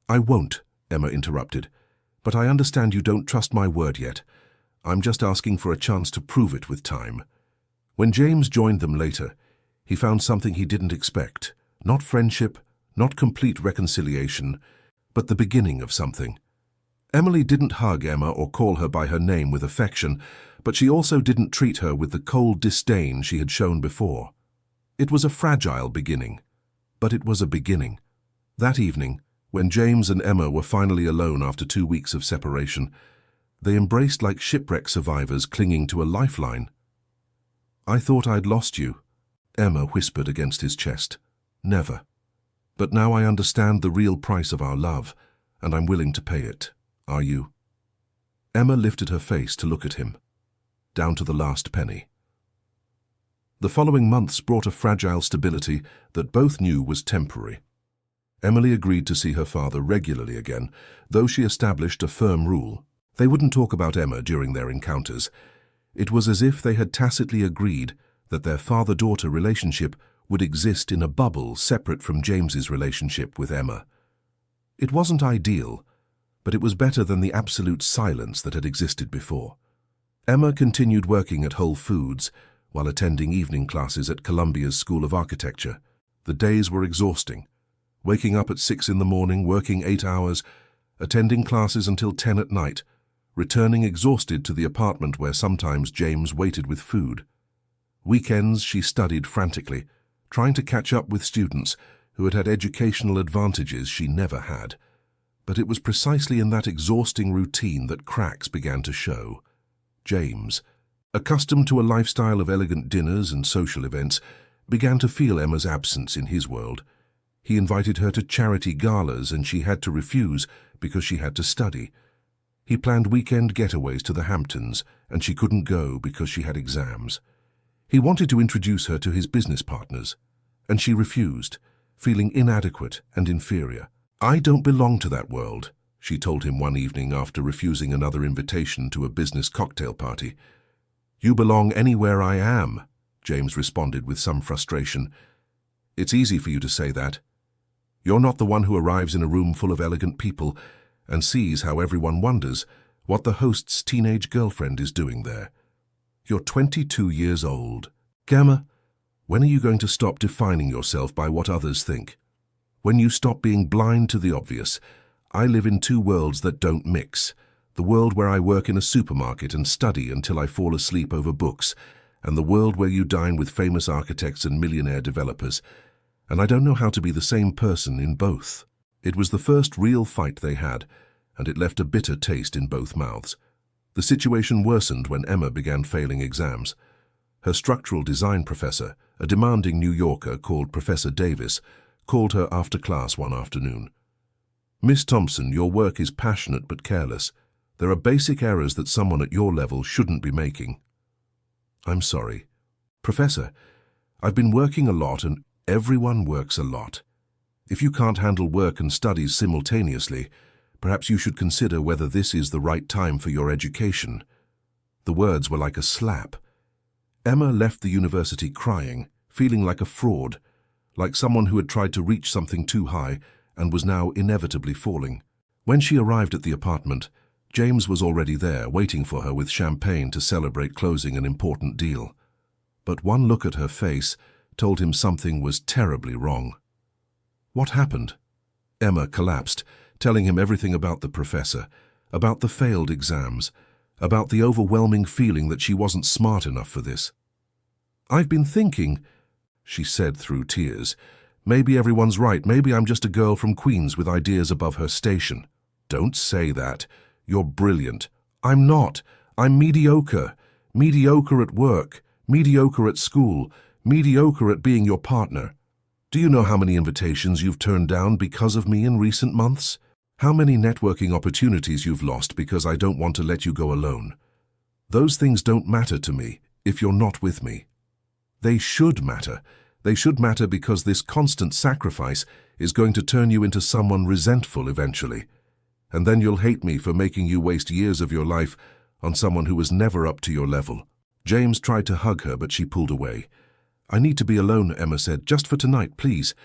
I won't, Emma interrupted. But I understand you don't trust my word yet. I'm just asking for a chance to prove it with time. When James joined them later, he found something he didn't expect. Not friendship, not complete reconciliation, but the beginning of something. Emily didn't hug Emma or call her by her name with affection, but she also didn't treat her with the cold disdain she had shown before. It was a fragile beginning, but it was a beginning. That evening, when James and Emma were finally alone after 2 weeks of separation, they embraced like shipwreck survivors clinging to a lifeline. I thought I'd lost you, Emma whispered against his chest. Never. But now I understand the real price of our love, and I'm willing to pay it. Are you? Emma lifted her face to look at him, down to the last penny. The following months brought a fragile stability that both knew was temporary. Emily agreed to see her father regularly again, though she established a firm rule. They wouldn't talk about Emma during their encounters. It was as if they had tacitly agreed that their father-daughter relationship would exist in a bubble separate from James's relationship with Emma. It wasn't ideal, but it was better than the absolute silence that had existed before. Emma continued working at Whole Foods while attending evening classes at Columbia's School of Architecture. The days were exhausting. Waking up at 6 in the morning, working 8 hours, attending classes until 10 at night, returning exhausted to the apartment where sometimes James waited with food. Weekends she studied frantically, trying to catch up with students who had had educational advantages she never had. But it was precisely in that exhausting routine that cracks began to show. James, accustomed to a lifestyle of elegant dinners and social events, began to feel Emma's absence in his world. He invited her to charity galas and she had to refuse because she had to study. He planned weekend getaways to the Hamptons and she couldn't go because she had exams. He wanted to introduce her to his business partners, and she refused, feeling inadequate and inferior. I don't belong to that world, she told him one evening after refusing another invitation to a business cocktail party. You belong anywhere I am, James responded with some frustration. It's easy for you to say that. You're not the one who arrives in a room full of elegant people and sees how everyone wonders what the host's teenage girlfriend is doing there. You're 22 years old. Gamma, when are you going to stop defining yourself by what others think? When you stop being blind to the obvious? I live in 2 worlds that don't mix. The world where I work in a supermarket and study until I fall asleep over books, and the world where you dine with famous architects and millionaire developers. And I don't know how to be the same person in both. It was the first real fight they had, and it left a bitter taste in both mouths. The situation worsened when Emma began failing exams. Her structural design professor, a demanding New Yorker called Professor Davis, called her after class one afternoon. Miss Thompson, your work is passionate but careless. There are basic errors that someone at your level shouldn't be making. I'm sorry. Professor, I've been working a lot and everyone works a lot. If you can't handle work and studies simultaneously, perhaps you should consider whether this is the right time for your education. The words were like a slap. Emma left the university crying, feeling like a fraud, like someone who had tried to reach something too high and was now inevitably falling. When she arrived at the apartment, James was already there, waiting for her with champagne to celebrate closing an important deal. But one look at her face told him something was terribly wrong. What happened? Emma collapsed, telling him everything about the professor, about the failed exams, about the overwhelming feeling that she wasn't smart enough for this. I've been thinking, she said through tears, maybe everyone's right, maybe I'm just a girl from Queens with ideas above her station. Don't say that. You're brilliant. I'm not. I'm mediocre. Mediocre at work, mediocre at school, mediocre at being your partner. Do you know how many invitations you've turned down because of me in recent months? How many networking opportunities you've lost because I don't want to let you go alone? Those things don't matter to me if you're not with me. They should matter. They should matter because this constant sacrifice is going to turn you into someone resentful eventually. And then you'll hate me for making you waste years of your life on someone who was never up to your level. James tried to hug her, but she pulled away. I need to be alone, Emma said, just for tonight, please.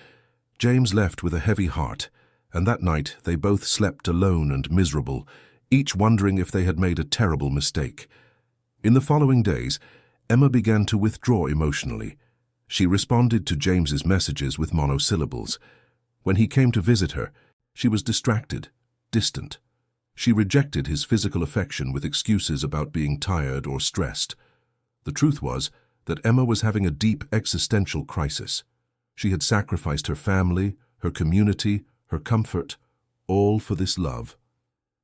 James left with a heavy heart, and that night they both slept alone and miserable, each wondering if they had made a terrible mistake. In the following days, Emma began to withdraw emotionally. She responded to James's messages with monosyllables. When he came to visit her, she was distracted, distant. She rejected his physical affection with excuses about being tired or stressed. The truth was that Emma was having a deep existential crisis. She had sacrificed her family, her community, her comfort, all for this love.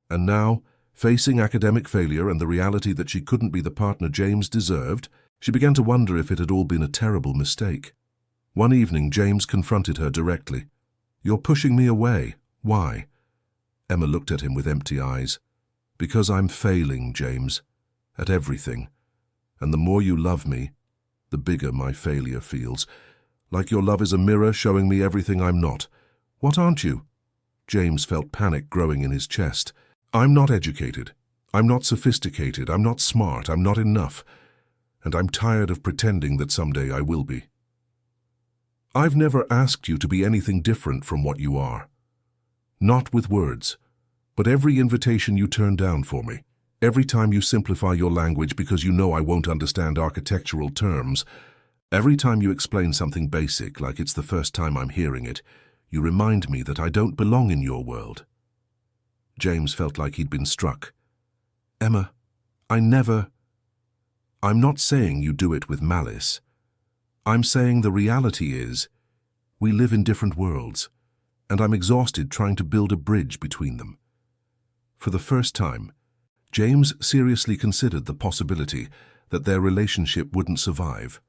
And now, facing academic failure and the reality that she couldn't be the partner James deserved, she began to wonder if it had all been a terrible mistake. One evening, James confronted her directly. "You're pushing me away. Why?" Emma looked at him with empty eyes. "Because I'm failing, James, at everything. And the more you love me, the bigger my failure feels. Like your love is a mirror showing me everything I'm not. What aren't you?" James felt panic growing in his chest. "I'm not educated. I'm not sophisticated. I'm not smart. I'm not enough. And I'm tired of pretending that someday I will be." "I've never asked you to be anything different from what you are. Not with words, but every invitation you turn down for me. Every time you simplify your language because you know I won't understand architectural terms, every time you explain something basic like it's the first time I'm hearing it, you remind me that I don't belong in your world." James felt like he'd been struck. "Emma, I'm not saying you do it with malice. I'm saying the reality is, we live in different worlds, and I'm exhausted trying to build a bridge between them." For the first time, James seriously considered the possibility that their relationship wouldn't survive.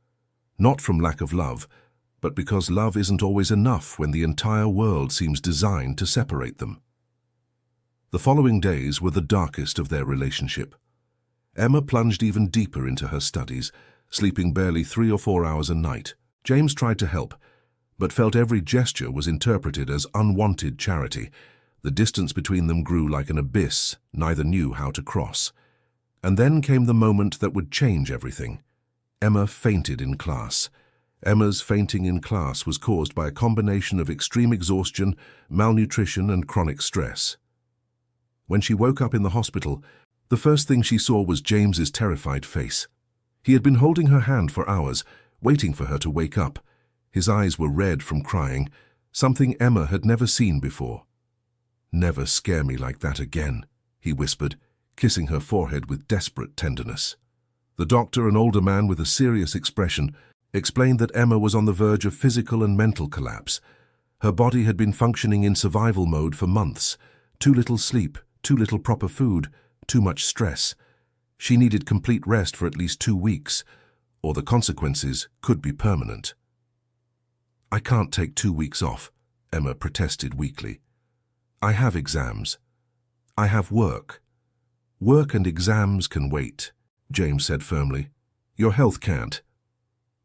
Not from lack of love, but because love isn't always enough when the entire world seems designed to separate them. The following days were the darkest of their relationship. Emma plunged even deeper into her studies, sleeping barely 3 or 4 hours a night. James tried to help, but felt every gesture was interpreted as unwanted charity. The distance between them grew like an abyss neither knew how to cross. And then came the moment that would change everything. Emma fainted in class. Emma's fainting in class was caused by a combination of extreme exhaustion, malnutrition, and chronic stress. When she woke up in the hospital, the first thing she saw was James's terrified face. He had been holding her hand for hours, waiting for her to wake up. His eyes were red from crying, something Emma had never seen before. "Never scare me like that again," he whispered, kissing her forehead with desperate tenderness. The doctor, an older man with a serious expression, explained that Emma was on the verge of physical and mental collapse. Her body had been functioning in survival mode for months. Too little sleep, too little proper food, too much stress. She needed complete rest for at least 2 weeks, or the consequences could be permanent. "I can't take 2 weeks off," Emma protested weakly. "I have exams. I have work. Work and exams can wait, James said firmly. Your health can't.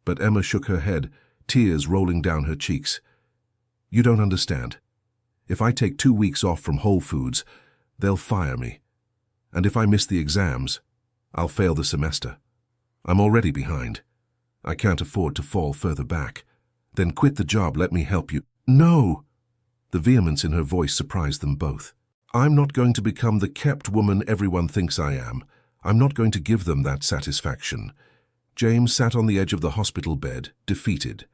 But Emma shook her head, tears rolling down her cheeks. You don't understand. If I take 2 weeks off from Whole Foods, they'll fire me. And if I miss the exams, I'll fail the semester. I'm already behind. I can't afford to fall further back. Then quit the job, let me help you. No! The vehemence in her voice surprised them both. I'm not going to become the kept woman everyone thinks I am. I'm not going to give them that satisfaction. James sat on the edge of the hospital bed, defeated.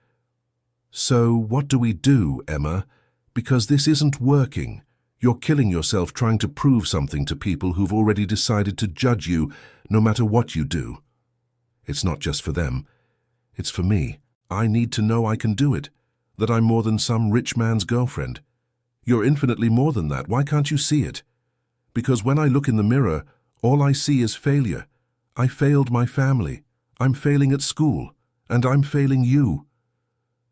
So what do we do, Emma? Because this isn't working. You're killing yourself trying to prove something to people who've already decided to judge you, no matter what you do. It's not just for them. It's for me. I need to know I can do it, that I'm more than some rich man's girlfriend. You're infinitely more than that. Why can't you see it? Because when I look in the mirror, all I see is failure. I failed my family. I'm failing at school. And I'm failing you.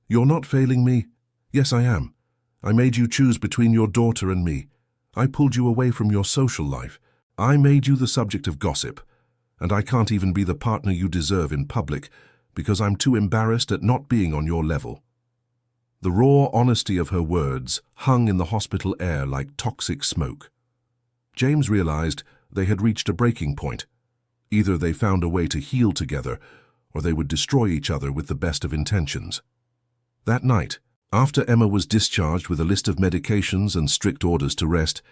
You're not failing me. Yes, I am. I made you choose between your daughter and me. I pulled you away from your social life. I made you the subject of gossip. And I can't even be the partner you deserve in public because I'm too embarrassed at not being on your level. The raw honesty of her words hung in the hospital air like toxic smoke. James realized they had reached a breaking point. Either they found a way to heal together, or they would destroy each other with the best of intentions. That night, after Emma was discharged with a list of medications and strict orders to rest,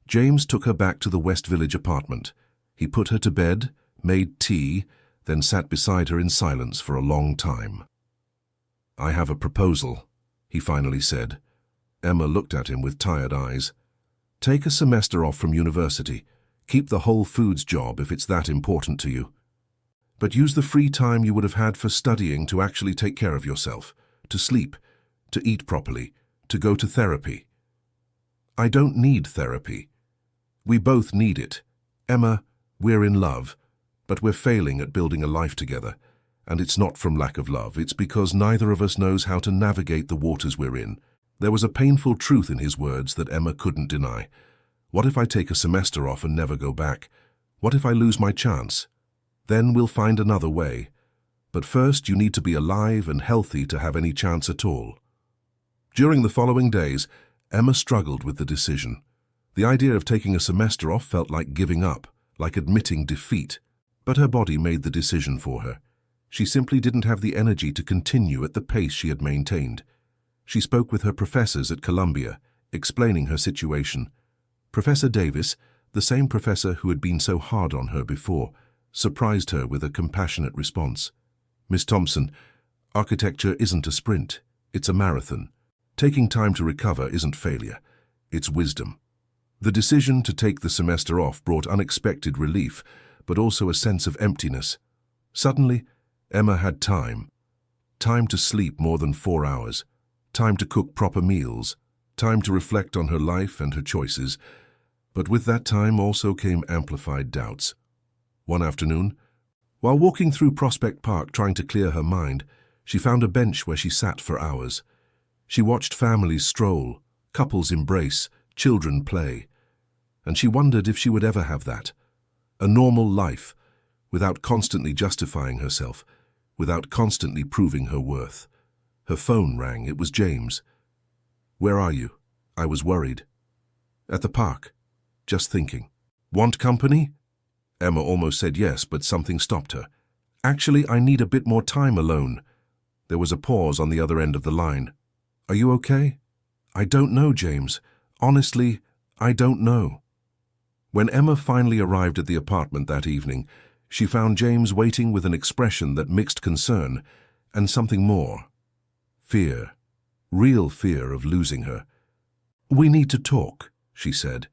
James took her back to the West Village apartment. He put her to bed, made tea, then sat beside her in silence for a long time. I have a proposal, he finally said. Emma looked at him with tired eyes. Take a semester off from university. Keep the Whole Foods job if it's that important to you. But use the free time you would have had for studying to actually take care of yourself, to sleep, to eat properly, to go to therapy. I don't need therapy. We both need it. Emma, we're in love, but we're failing at building a life together. And it's not from lack of love, it's because neither of us knows how to navigate the waters we're in. There was a painful truth in his words that Emma couldn't deny. What if I take a semester off and never go back? What if I lose my chance? Then we'll find another way. But first you need to be alive and healthy to have any chance at all. During the following days, Emma struggled with the decision. The idea of taking a semester off felt like giving up, like admitting defeat. But her body made the decision for her. She simply didn't have the energy to continue at the pace she had maintained. She spoke with her professors at Columbia, explaining her situation. Professor Davis, the same professor who had been so hard on her before, surprised her with a compassionate response. Miss Thompson, architecture isn't a sprint, it's a marathon. Taking time to recover isn't failure, it's wisdom. The decision to take the semester off brought unexpected relief, but also a sense of emptiness. Suddenly, Emma had time. Time to sleep more than 4 hours. Time to cook proper meals. Time to reflect on her life and her choices. But with that time also came amplified doubts. One afternoon, while walking through Prospect Park trying to clear her mind, she found a bench where she sat for hours. She watched families stroll, couples embrace, children play. And she wondered if she would ever have that. A normal life, without constantly justifying herself, without constantly proving her worth. Her phone rang. It was James. Where are you? I was worried. At the park. Just thinking. Want company? Emma almost said yes, but something stopped her. Actually, I need a bit more time alone. There was a pause on the other end of the line. Are you okay? I don't know, James. Honestly, I don't know. When Emma finally arrived at the apartment that evening, she found James waiting with an expression that mixed concern and something more. Fear. Real fear of losing her. We need to talk, she said,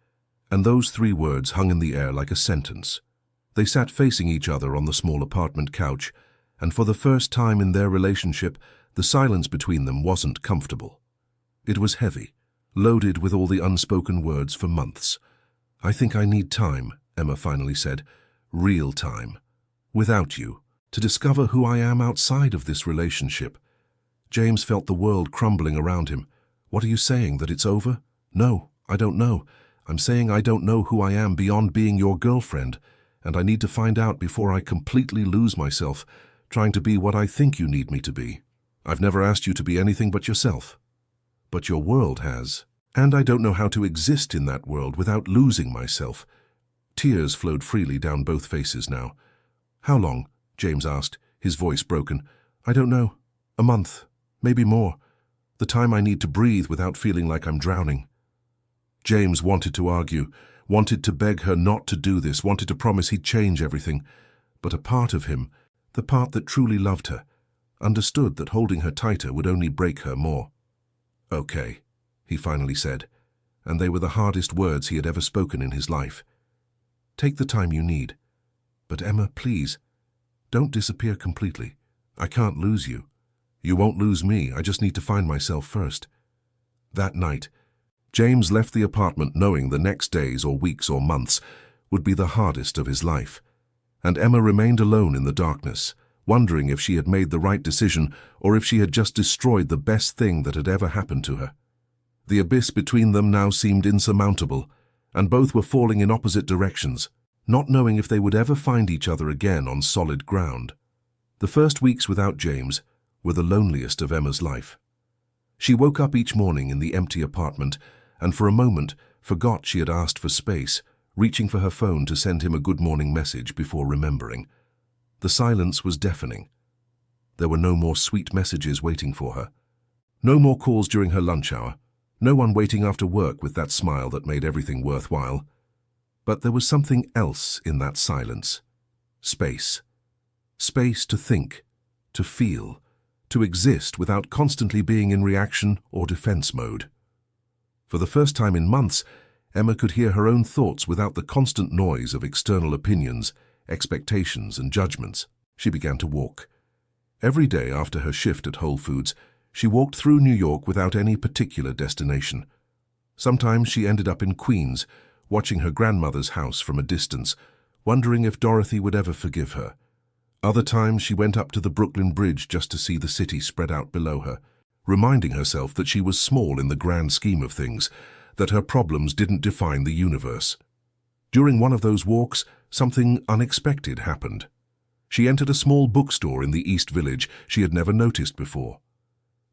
and those 3 words hung in the air like a sentence. They sat facing each other on the small apartment couch, and for the first time in their relationship, the silence between them wasn't comfortable. It was heavy, loaded with all the unspoken words for months. I think I need time, Emma finally said. Real time. Without you. To discover who I am outside of this relationship. James felt the world crumbling around him. What are you saying, that it's over? No, I don't know. I'm saying I don't know who I am beyond being your girlfriend, and I need to find out before I completely lose myself, trying to be what I think you need me to be. I've never asked you to be anything but yourself. But your world has. And I don't know how to exist in that world without losing myself. Tears flowed freely down both faces now. How long? James asked, his voice broken. I don't know. A month. Maybe more. The time I need to breathe without feeling like I'm drowning. James wanted to argue, wanted to beg her not to do this, wanted to promise he'd change everything. But a part of him, the part that truly loved her, understood that holding her tighter would only break her more. Okay, he finally said, and they were the hardest words he had ever spoken in his life. Take the time you need. But Emma, please, don't disappear completely. I can't lose you. You won't lose me. I just need to find myself first. That night, James left the apartment knowing the next days or weeks or months would be the hardest of his life. And Emma remained alone in the darkness, wondering if she had made the right decision or if she had just destroyed the best thing that had ever happened to her. The abyss between them now seemed insurmountable, and both were falling in opposite directions, not knowing if they would ever find each other again on solid ground. The first weeks without James were the loneliest of Emma's life. She woke up each morning in the empty apartment and for a moment forgot she had asked for space, reaching for her phone to send him a good morning message before remembering. The silence was deafening. There were no more sweet messages waiting for her. No more calls during her lunch hour. No one waiting after work with that smile that made everything worthwhile. But there was something else in that silence. Space. Space to think, to feel, to exist without constantly being in reaction or defense mode. For the first time in months, Emma could hear her own thoughts without the constant noise of external opinions, expectations, and judgments. She began to walk. Every day after her shift at Whole Foods, she walked through New York without any particular destination. Sometimes she ended up in Queens, watching her grandmother's house from a distance, wondering if Dorothy would ever forgive her. Other times she went up to the Brooklyn Bridge just to see the city spread out below her, reminding herself that she was small in the grand scheme of things, that her problems didn't define the universe. During one of those walks, something unexpected happened. She entered a small bookstore in the East Village she had never noticed before.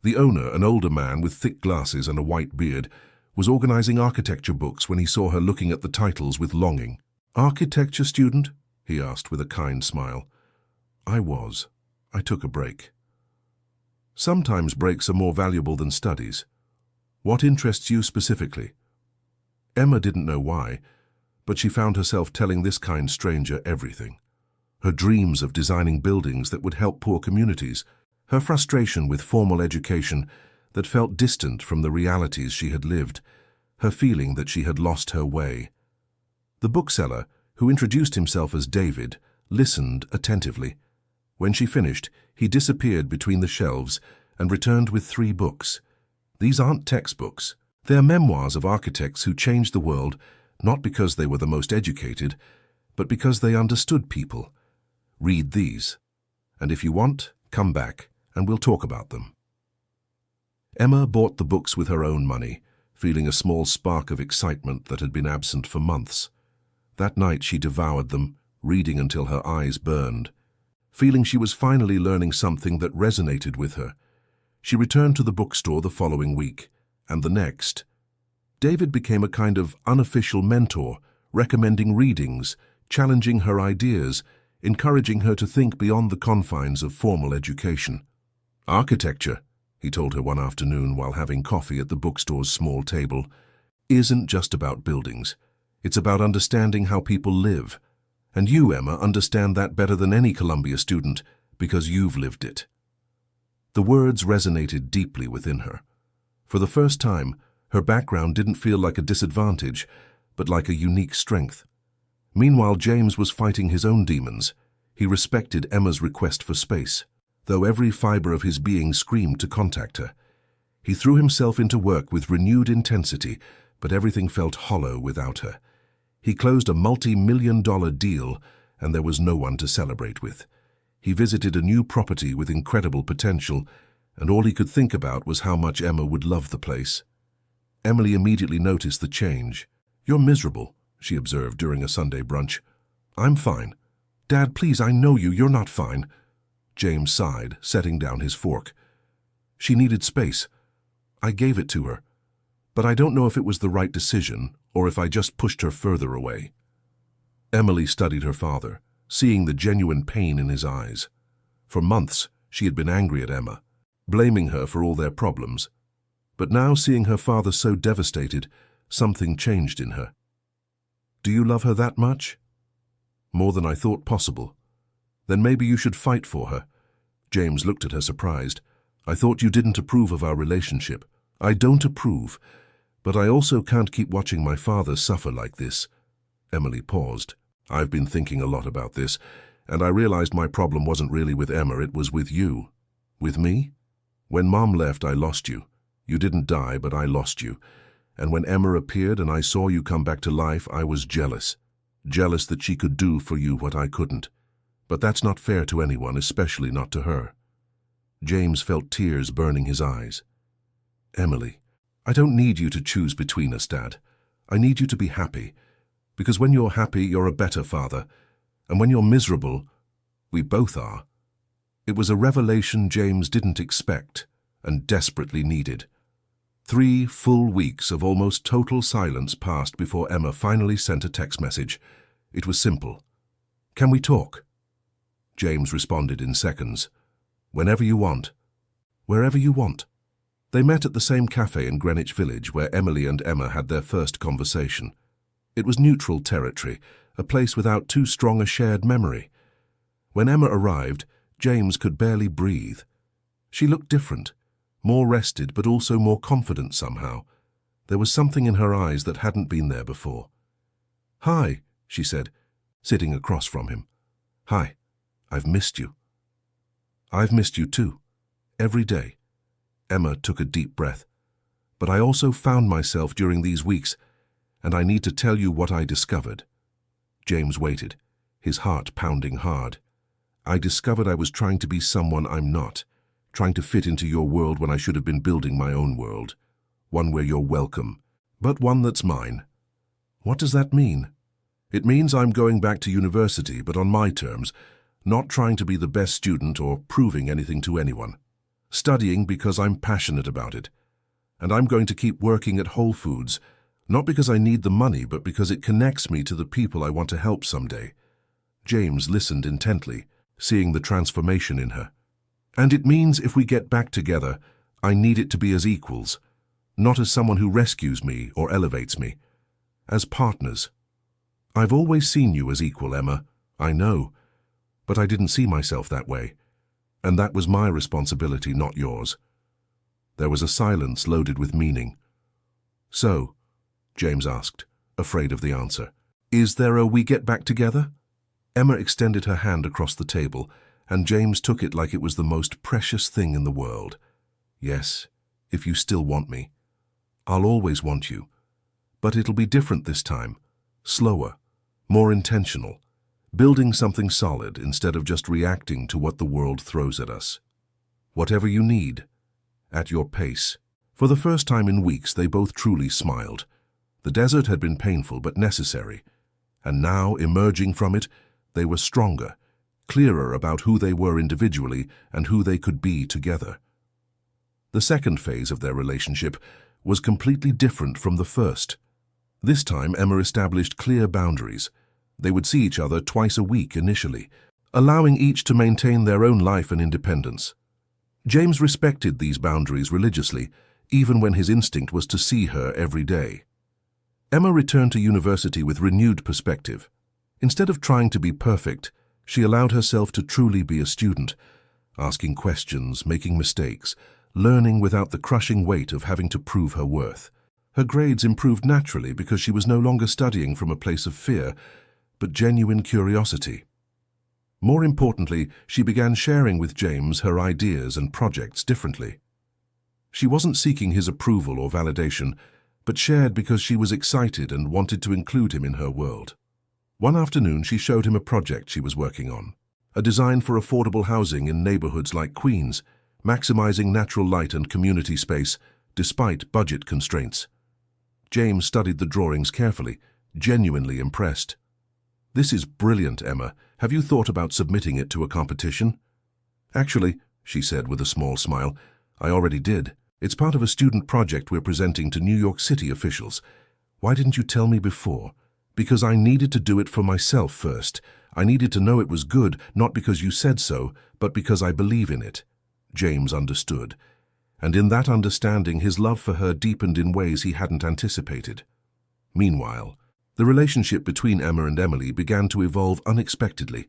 The owner, an older man with thick glasses and a white beard, was organizing architecture books when he saw her looking at the titles with longing. "Architecture student?" he asked with a kind smile. "I was. I took a break." Sometimes breaks are more valuable than studies. What interests you specifically? Emma didn't know why, but she found herself telling this kind stranger everything. Her dreams of designing buildings that would help poor communities, her frustration with formal education that felt distant from the realities she had lived, her feeling that she had lost her way. The bookseller, who introduced himself as David, listened attentively. When she finished, he disappeared between the shelves and returned with 3 books. These aren't textbooks. They're memoirs of architects who changed the world, not because they were the most educated, but because they understood people. Read these. And if you want, come back, and we'll talk about them. Emma bought the books with her own money, feeling a small spark of excitement that had been absent for months. That night she devoured them, reading until her eyes burned. Feeling she was finally learning something that resonated with her, she returned to the bookstore the following week, and the next. David became a kind of unofficial mentor, recommending readings, challenging her ideas, encouraging her to think beyond the confines of formal education. "Architecture," he told her one afternoon while having coffee at the bookstore's small table, "isn't just about buildings. It's about understanding how people live. And you, Emma, understand that better than any Columbia student because you've lived it." The words resonated deeply within her. For the first time, her background didn't feel like a disadvantage, but like a unique strength. Meanwhile, James was fighting his own demons. He respected Emma's request for space, though every fiber of his being screamed to contact her. He threw himself into work with renewed intensity, but everything felt hollow without her. He closed a multi-million-dollar deal, and there was no one to celebrate with. He visited a new property with incredible potential, and all he could think about was how much Emma would love the place. Emily immediately noticed the change. "You're miserable," she observed during a Sunday brunch. "I'm fine." "Dad, please, I know you. You're not fine." James sighed, setting down his fork. "She needed space. I gave it to her. But I don't know if it was the right decision or if I just pushed her further away." Emily studied her father, seeing the genuine pain in his eyes. For months, she had been angry at Emma, blaming her for all their problems. But now, seeing her father so devastated, something changed in her. "Do you love her that much?" "More than I thought possible." "Then maybe you should fight for her." James looked at her surprised. "I thought you didn't approve of our relationship." "I don't approve, but I also can't keep watching my father suffer like this." Emily paused. "I've been thinking a lot about this, and I realized my problem wasn't really with Emma, it was with you." "With me?" "When Mom left, I lost you. You didn't die, but I lost you. And when Emma appeared and I saw you come back to life, I was jealous. Jealous that she could do for you what I couldn't. But that's not fair to anyone, especially not to her." James felt tears burning his eyes. "Emily, I don't need you to choose between us, Dad. I need you to be happy. Because when you're happy, you're a better father. And when you're miserable, we both are." It was a revelation James didn't expect and desperately needed. 3 full weeks of almost total silence passed before Emma finally sent a text message. It was simple. "Can we talk?" James responded in seconds. "Whenever you want." "Wherever you want." They met at the same cafe in Greenwich Village where Emily and Emma had their first conversation. It was neutral territory, a place without too strong a shared memory. When Emma arrived, James could barely breathe. She looked different, more rested but also more confident somehow. There was something in her eyes that hadn't been there before. "Hi," she said, sitting across from him. "Hi, I've missed you." "I've missed you too, every day." Emma took a deep breath. "But I also found myself during these weeks, and I need to tell you what I discovered." James waited, his heart pounding hard. "I discovered I was trying to be someone I'm not, trying to fit into your world when I should have been building my own world. One where you're welcome, but one that's mine." "What does that mean?" "It means I'm going back to university, but on my terms, not trying to be the best student or proving anything to anyone. Studying because I'm passionate about it. And I'm going to keep working at Whole Foods, not because I need the money, but because it connects me to the people I want to help someday." James listened intently, seeing the transformation in her. "And it means if we get back together, I need it to be as equals, not as someone who rescues me or elevates me. As partners. I've always seen you as equal, Emma, I know, but I didn't see myself that way. And that was my responsibility, not yours." There was a silence loaded with meaning. "So," James asked, afraid of the answer, "is there a we get back together?" Emma extended her hand across the table, and James took it like it was the most precious thing in the world. "Yes, if you still want me. I'll always want you. But it'll be different this time. Slower, more intentional. Building something solid instead of just reacting to what the world throws at us. Whatever you need, at your pace." For the first time in weeks, they both truly smiled. The desert had been painful but necessary, and now, emerging from it, they were stronger, clearer about who they were individually and who they could be together. The second phase of their relationship was completely different from the first. This time, Emma established clear boundaries. They would see each other twice a week initially, allowing each to maintain their own life and independence. James respected these boundaries religiously, even when his instinct was to see her every day. Emma returned to university with renewed perspective. Instead of trying to be perfect, she allowed herself to truly be a student, asking questions, making mistakes, learning without the crushing weight of having to prove her worth. Her grades improved naturally because she was no longer studying from a place of fear, but genuine curiosity. More importantly, she began sharing with James her ideas and projects differently. She wasn't seeking his approval or validation, but shared because she was excited and wanted to include him in her world. One afternoon, she showed him a project she was working on, a design for affordable housing in neighborhoods like Queens, maximizing natural light and community space despite budget constraints. James studied the drawings carefully, genuinely impressed. "This is brilliant, Emma. Have you thought about submitting it to a competition?" "Actually," she said with a small smile, "I already did. It's part of a student project we're presenting to New York City officials. Why didn't you tell me before?" "Because I needed to do it for myself first. I needed to know it was good, not because you said so, but because I believe in it." James understood. And in that understanding, his love for her deepened in ways he hadn't anticipated. Meanwhile, the relationship between Emma and Emily began to evolve unexpectedly.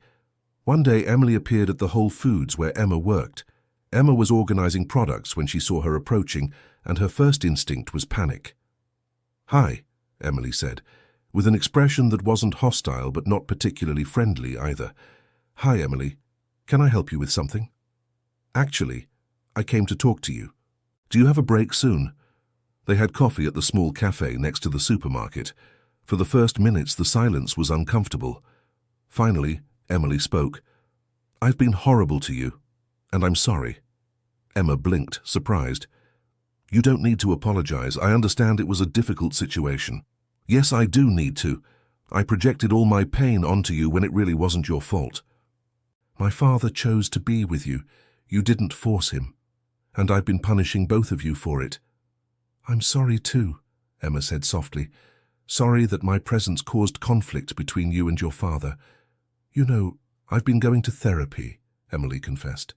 One day, Emily appeared at the Whole Foods where Emma worked. Emma was organizing products when she saw her approaching, and her first instinct was panic. "Hi," Emily said, with an expression that wasn't hostile but not particularly friendly either. "Hi, Emily. Can I help you with something?" "Actually, I came to talk to you. Do you have a break soon?" They had coffee at the small cafe next to the supermarket. For the first minutes, the silence was uncomfortable. Finally, Emily spoke. "I've been horrible to you, and I'm sorry." Emma blinked, surprised. "You don't need to apologize. I understand it was a difficult situation." "Yes, I do need to. I projected all my pain onto you when it really wasn't your fault. My father chose to be with you. You didn't force him. And I've been punishing both of you for it." "I'm sorry too," Emma said softly. "Sorry that my presence caused conflict between you and your father. You know, I've been going to therapy," Emily confessed.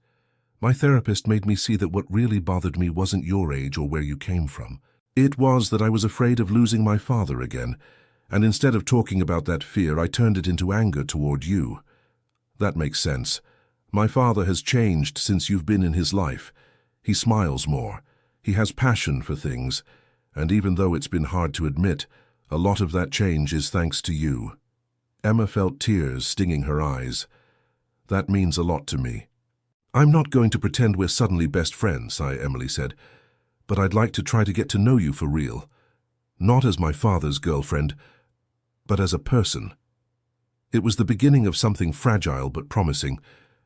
"My therapist made me see that what really bothered me wasn't your age or where you came from. It was that I was afraid of losing my father again, and instead of talking about that fear, I turned it into anger toward you. That makes sense. My father has changed since you've been in his life. He smiles more. He has passion for things, and even though it's been hard to admit, a lot of that change is thanks to you." Emma felt tears stinging her eyes. "That means a lot to me." "I'm not going to pretend we're suddenly best friends," Emily said, "but I'd like to try to get to know you for real. Not as my father's girlfriend, but as a person." It was the beginning of something fragile but promising.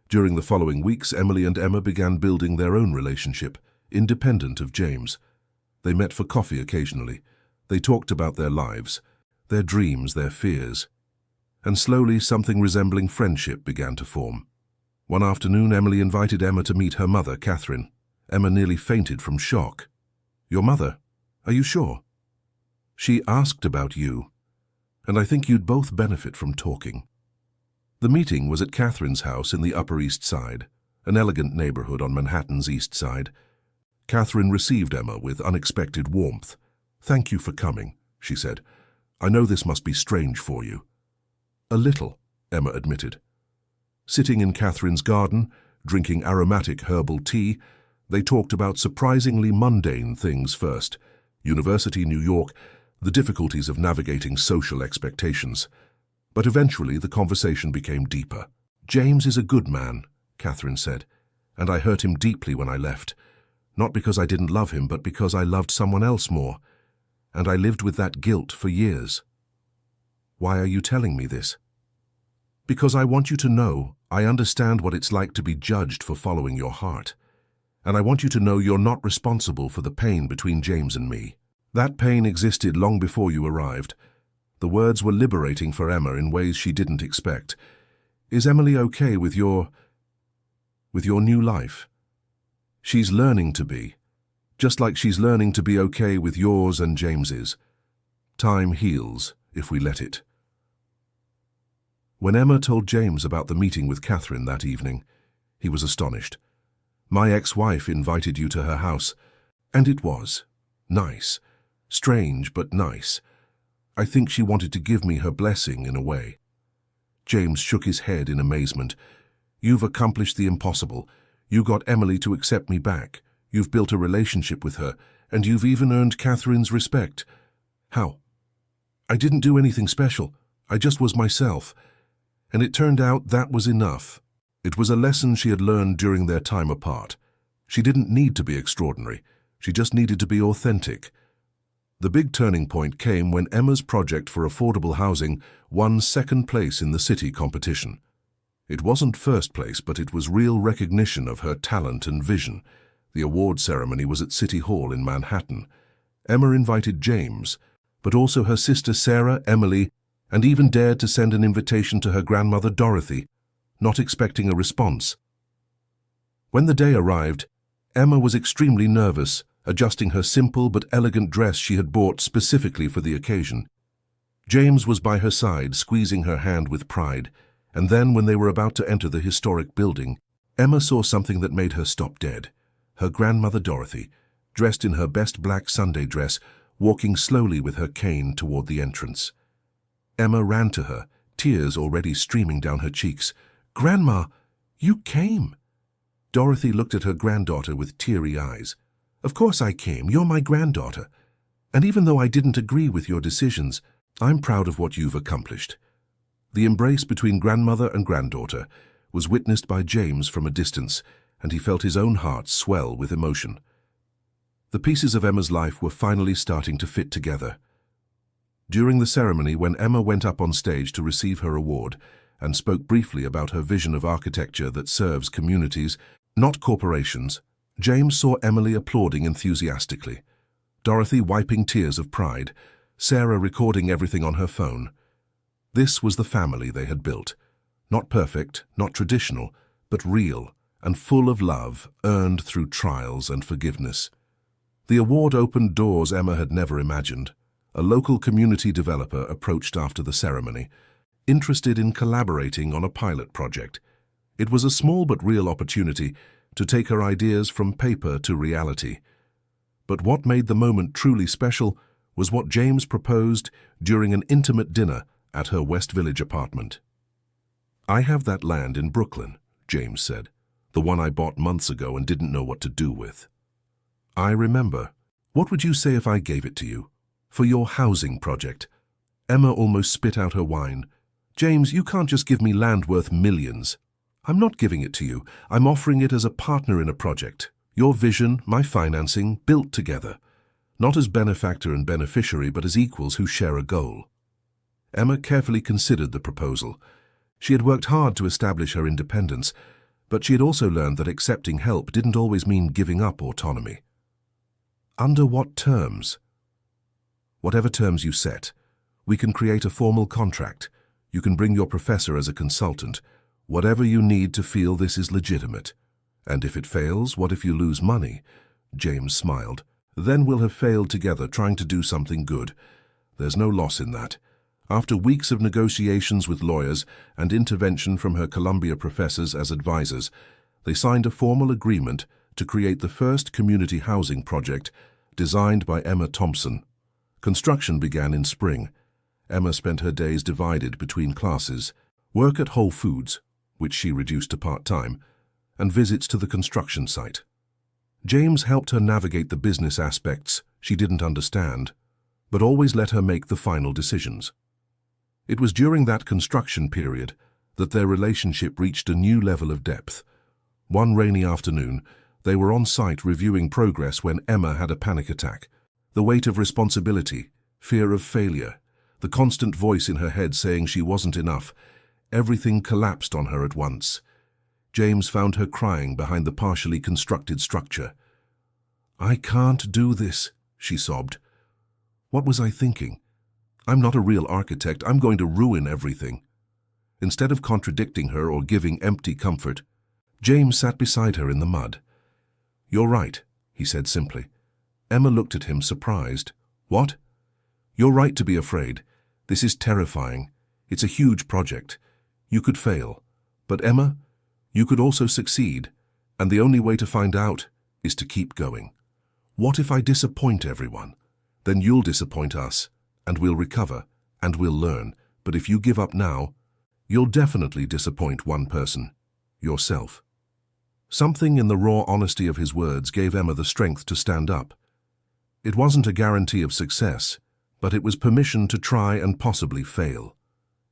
During the following weeks, Emily and Emma began building their own relationship, independent of James. They met for coffee occasionally. They talked about their lives, their dreams, their fears. And slowly something resembling friendship began to form. One afternoon, Emily invited Emma to meet her mother, Catherine. Emma nearly fainted from shock. "Your mother? Are you sure?" "She asked about you, and I think you'd both benefit from talking." The meeting was at Catherine's house in the Upper East Side, an elegant neighborhood on Manhattan's East Side. Catherine received Emma with unexpected warmth. "Thank you for coming," she said. "I know this must be strange for you." "A little," Emma admitted. Sitting in Catherine's garden, drinking aromatic herbal tea, they talked about surprisingly mundane things first. University, New York, the difficulties of navigating social expectations. But eventually the conversation became deeper. "James is a good man," Catherine said, "and I hurt him deeply when I left. Not because I didn't love him, but because I loved someone else more. And I lived with that guilt for years." "Why are you telling me this?" "Because I want you to know I understand what it's like to be judged for following your heart. And I want you to know you're not responsible for the pain between James and me. That pain existed long before you arrived." The words were liberating for Emma in ways she didn't expect. "Is Emily okay with your new life?" "She's learning to be, just like she's learning to be okay with yours and James's. Time heals if we let it." When Emma told James about the meeting with Catherine that evening, he was astonished. "My ex-wife invited you to her house, and it was nice. Strange, but nice. I think she wanted to give me her blessing in a way." James shook his head in amazement. "You've accomplished the impossible. You got Emily to accept me back. You've built a relationship with her, and you've even earned Catherine's respect." "How?" "I didn't do anything special. I just was myself. And it turned out that was enough." It was a lesson she had learned during their time apart. She didn't need to be extraordinary. She just needed to be authentic. The big turning point came when Emma's project for affordable housing won second place in the city competition. It wasn't first place, but it was real recognition of her talent and vision. The award ceremony was at City Hall in Manhattan. Emma invited James, but also her sister Sarah, Emily, and even dared to send an invitation to her grandmother Dorothy, not expecting a response. When the day arrived, Emma was extremely nervous, adjusting her simple but elegant dress she had bought specifically for the occasion. James was by her side, squeezing her hand with pride, and then when they were about to enter the historic building, Emma saw something that made her stop dead. Her grandmother Dorothy, dressed in her best black Sunday dress, walking slowly with her cane toward the entrance. Emma ran to her, tears already streaming down her cheeks. "Grandma, you came!" Dorothy looked at her granddaughter with teary eyes. "Of course I came. You're my granddaughter. And even though I didn't agree with your decisions, I'm proud of what you've accomplished." The embrace between grandmother and granddaughter was witnessed by James from a distance, and he felt his own heart swell with emotion. The pieces of Emma's life were finally starting to fit together. During the ceremony, when Emma went up on stage to receive her award and spoke briefly about her vision of architecture that serves communities, not corporations, James saw Emily applauding enthusiastically, Dorothy wiping tears of pride, Sarah recording everything on her phone. This was the family they had built. Not perfect, not traditional, but real and full of love earned through trials and forgiveness. The award opened doors Emma had never imagined. A local community developer approached after the ceremony, interested in collaborating on a pilot project. It was a small but real opportunity to take her ideas from paper to reality. But what made the moment truly special was what James proposed during an intimate dinner at her West Village apartment. "I have that land in Brooklyn," James said, "the one I bought months ago and didn't know what to do with." "I remember. What would you say if I gave it to you? For your housing project?" Emma almost spit out her wine. "James, you can't just give me land worth millions. I'm not giving it to you. I'm offering it as a partner in a project. Your vision, my financing, built together. Not as benefactor and beneficiary, but as equals who share a goal." Emma carefully considered the proposal. She had worked hard to establish her independence, but she had also learned that accepting help didn't always mean giving up autonomy. "Under what terms?" "Whatever terms you set. We can create a formal contract. You can bring your professor as a consultant. Whatever you need to feel this is legitimate. And if it fails, what if you lose money?" James smiled. "Then we'll have failed together trying to do something good. There's no loss in that." After weeks of negotiations with lawyers and intervention from her Columbia professors as advisors, they signed a formal agreement to create the first community housing project designed by Emma Thompson. Construction began in spring. Emma spent her days divided between classes, work at Whole Foods, which she reduced to part-time, and visits to the construction site. James helped her navigate the business aspects she didn't understand, but always let her make the final decisions. It was during that construction period that their relationship reached a new level of depth. One rainy afternoon, they were on site reviewing progress when Emma had a panic attack. The weight of responsibility, fear of failure, the constant voice in her head saying she wasn't enough, everything collapsed on her at once. James found her crying behind the partially constructed structure. "I can't do this," she sobbed. "What was I thinking? I'm not a real architect. I'm going to ruin everything." Instead of contradicting her or giving empty comfort, James sat beside her in the mud. "You're right," he said simply. Emma looked at him, surprised. "What?" "You're right to be afraid. This is terrifying. It's a huge project. You could fail. But Emma, you could also succeed, and the only way to find out is to keep going. What if I disappoint everyone? Then you'll disappoint us, and we'll recover, and we'll learn. But if you give up now, you'll definitely disappoint one person, yourself." Something in the raw honesty of his words gave Emma the strength to stand up. It wasn't a guarantee of success, but it was permission to try and possibly fail.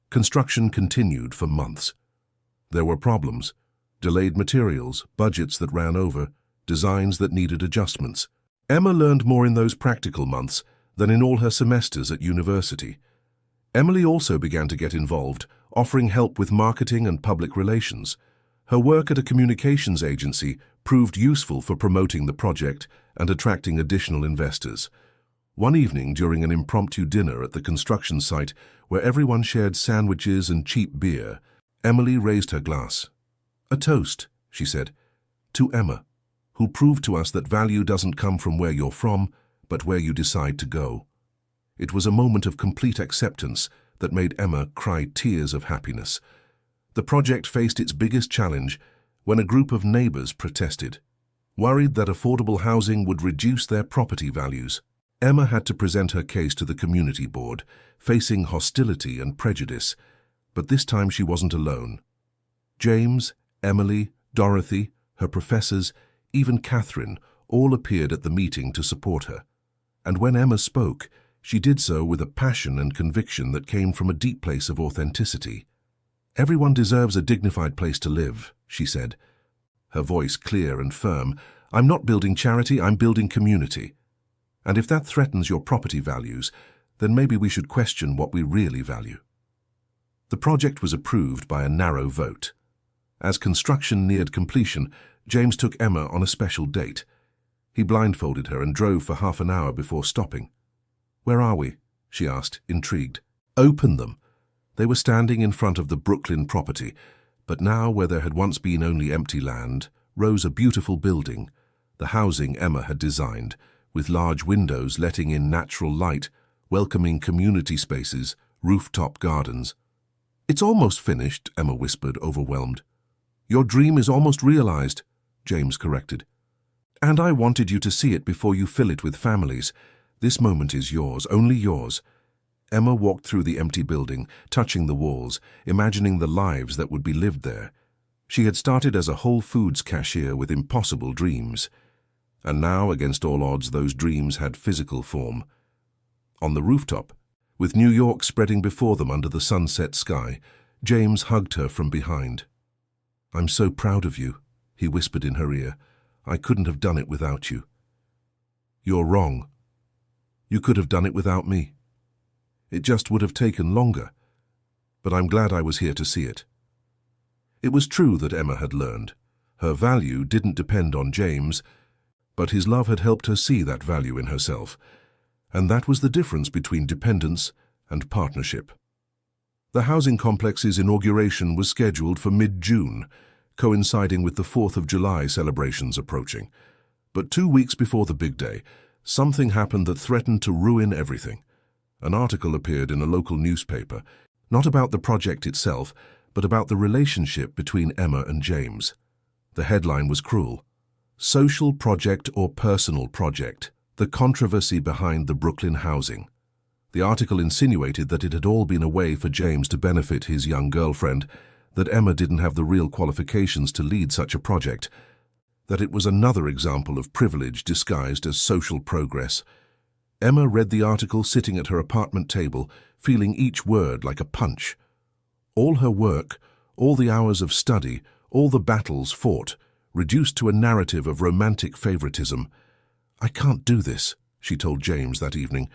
Construction continued for months. There were problems, delayed materials, budgets that ran over, designs that needed adjustments. Emma learned more in those practical months than in all her semesters at university. Emily also began to get involved, offering help with marketing and public relations. Her work at a communications agency proved useful for promoting the project and attracting additional investors. One evening, during an impromptu dinner at the construction site where everyone shared sandwiches and cheap beer, Emily raised her glass. "A toast," she said, "to Emma, who proved to us that value doesn't come from where you're from, but where you decide to go." It was a moment of complete acceptance that made Emma cry tears of happiness. The project faced its biggest challenge when a group of neighbors protested. Worried that affordable housing would reduce their property values, Emma had to present her case to the community board, facing hostility and prejudice. But this time she wasn't alone. James, Emily, Dorothy, her professors, even Catherine, all appeared at the meeting to support her. And when Emma spoke, she did so with a passion and conviction that came from a deep place of authenticity. "Everyone deserves a dignified place to live," she said, her voice clear and firm. "I'm not building charity, I'm building community. And if that threatens your property values, then maybe we should question what we really value." The project was approved by a narrow vote. As construction neared completion, James took Emma on a special date. He blindfolded her and drove for half an hour before stopping. "Where are we?" she asked, intrigued. "Open them." They were standing in front of the Brooklyn property, but now, where there had once been only empty land, rose a beautiful building, the housing Emma had designed, with large windows letting in natural light, welcoming community spaces, rooftop gardens. "It's almost finished," Emma whispered, overwhelmed. "Your dream is almost realized," James corrected. "And I wanted you to see it before you fill it with families. This moment is yours, only yours." Emma walked through the empty building, touching the walls, imagining the lives that would be lived there. She had started as a Whole Foods cashier with impossible dreams. And now, against all odds, those dreams had physical form. On the rooftop, with New York spreading before them under the sunset sky, James hugged her from behind. "I'm so proud of you," he whispered in her ear. "I couldn't have done it without you." "You're wrong. You could have done it without me. It just would have taken longer. But I'm glad I was here to see it." It was true that Emma had learned. Her value didn't depend on James, but his love had helped her see that value in herself. And that was the difference between dependence and partnership. The housing complex's inauguration was scheduled for mid-June, coinciding with the 4th of July celebrations approaching. But 2 weeks before the big day, something happened that threatened to ruin everything. An article appeared in a local newspaper, not about the project itself, but about the relationship between Emma and James. The headline was cruel. "Social project or personal project? The controversy behind the Brooklyn housing." The article insinuated that it had all been a way for James to benefit his young girlfriend, that Emma didn't have the real qualifications to lead such a project, that it was another example of privilege disguised as social progress. Emma read the article sitting at her apartment table, feeling each word like a punch. All her work, all the hours of study, all the battles fought, reduced to a narrative of romantic favoritism. "I can't do this," she told James that evening.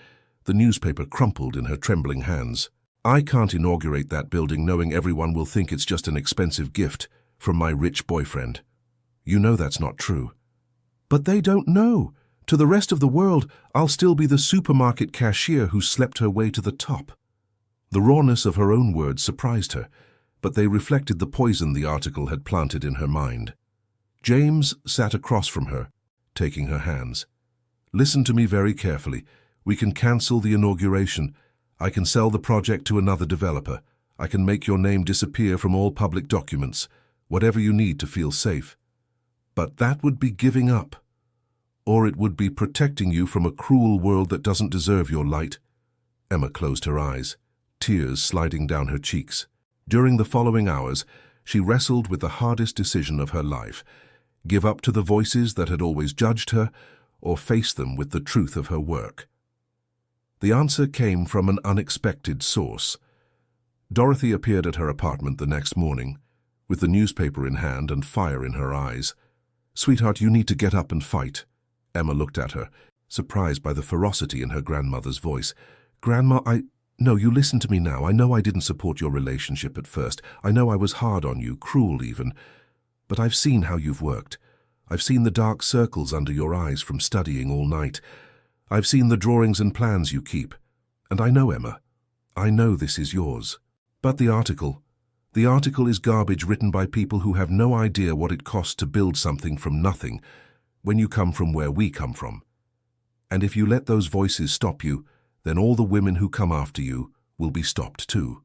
The newspaper crumpled in her trembling hands. "I can't inaugurate that building knowing everyone will think it's just an expensive gift from my rich boyfriend. You know that's not true." "But they don't know. To the rest of the world, I'll still be the supermarket cashier who slept her way to the top." The rawness of her own words surprised her, but they reflected the poison the article had planted in her mind. James sat across from her, taking her hands. "Listen to me very carefully. We can cancel the inauguration. I can sell the project to another developer. I can make your name disappear from all public documents, whatever you need to feel safe. But that would be giving up. Or it would be protecting you from a cruel world that doesn't deserve your light." Emma closed her eyes, tears sliding down her cheeks. During the following hours, she wrestled with the hardest decision of her life: give up to the voices that had always judged her, or face them with the truth of her work. The answer came from an unexpected source. Dorothy appeared at her apartment the next morning, with the newspaper in hand and fire in her eyes. "Sweetheart, you need to get up and fight." Emma looked at her, surprised by the ferocity in her grandmother's voice. "Grandma, No, you listen to me now. I know I didn't support your relationship at first. I know I was hard on you, cruel even. But I've seen how you've worked. I've seen the dark circles under your eyes from studying all night. I've seen the drawings and plans you keep. And I know, Emma, I know this is yours. But the article is garbage written by people who have no idea what it costs to build something from nothing when you come from where we come from. And if you let those voices stop you, then all the women who come after you will be stopped too.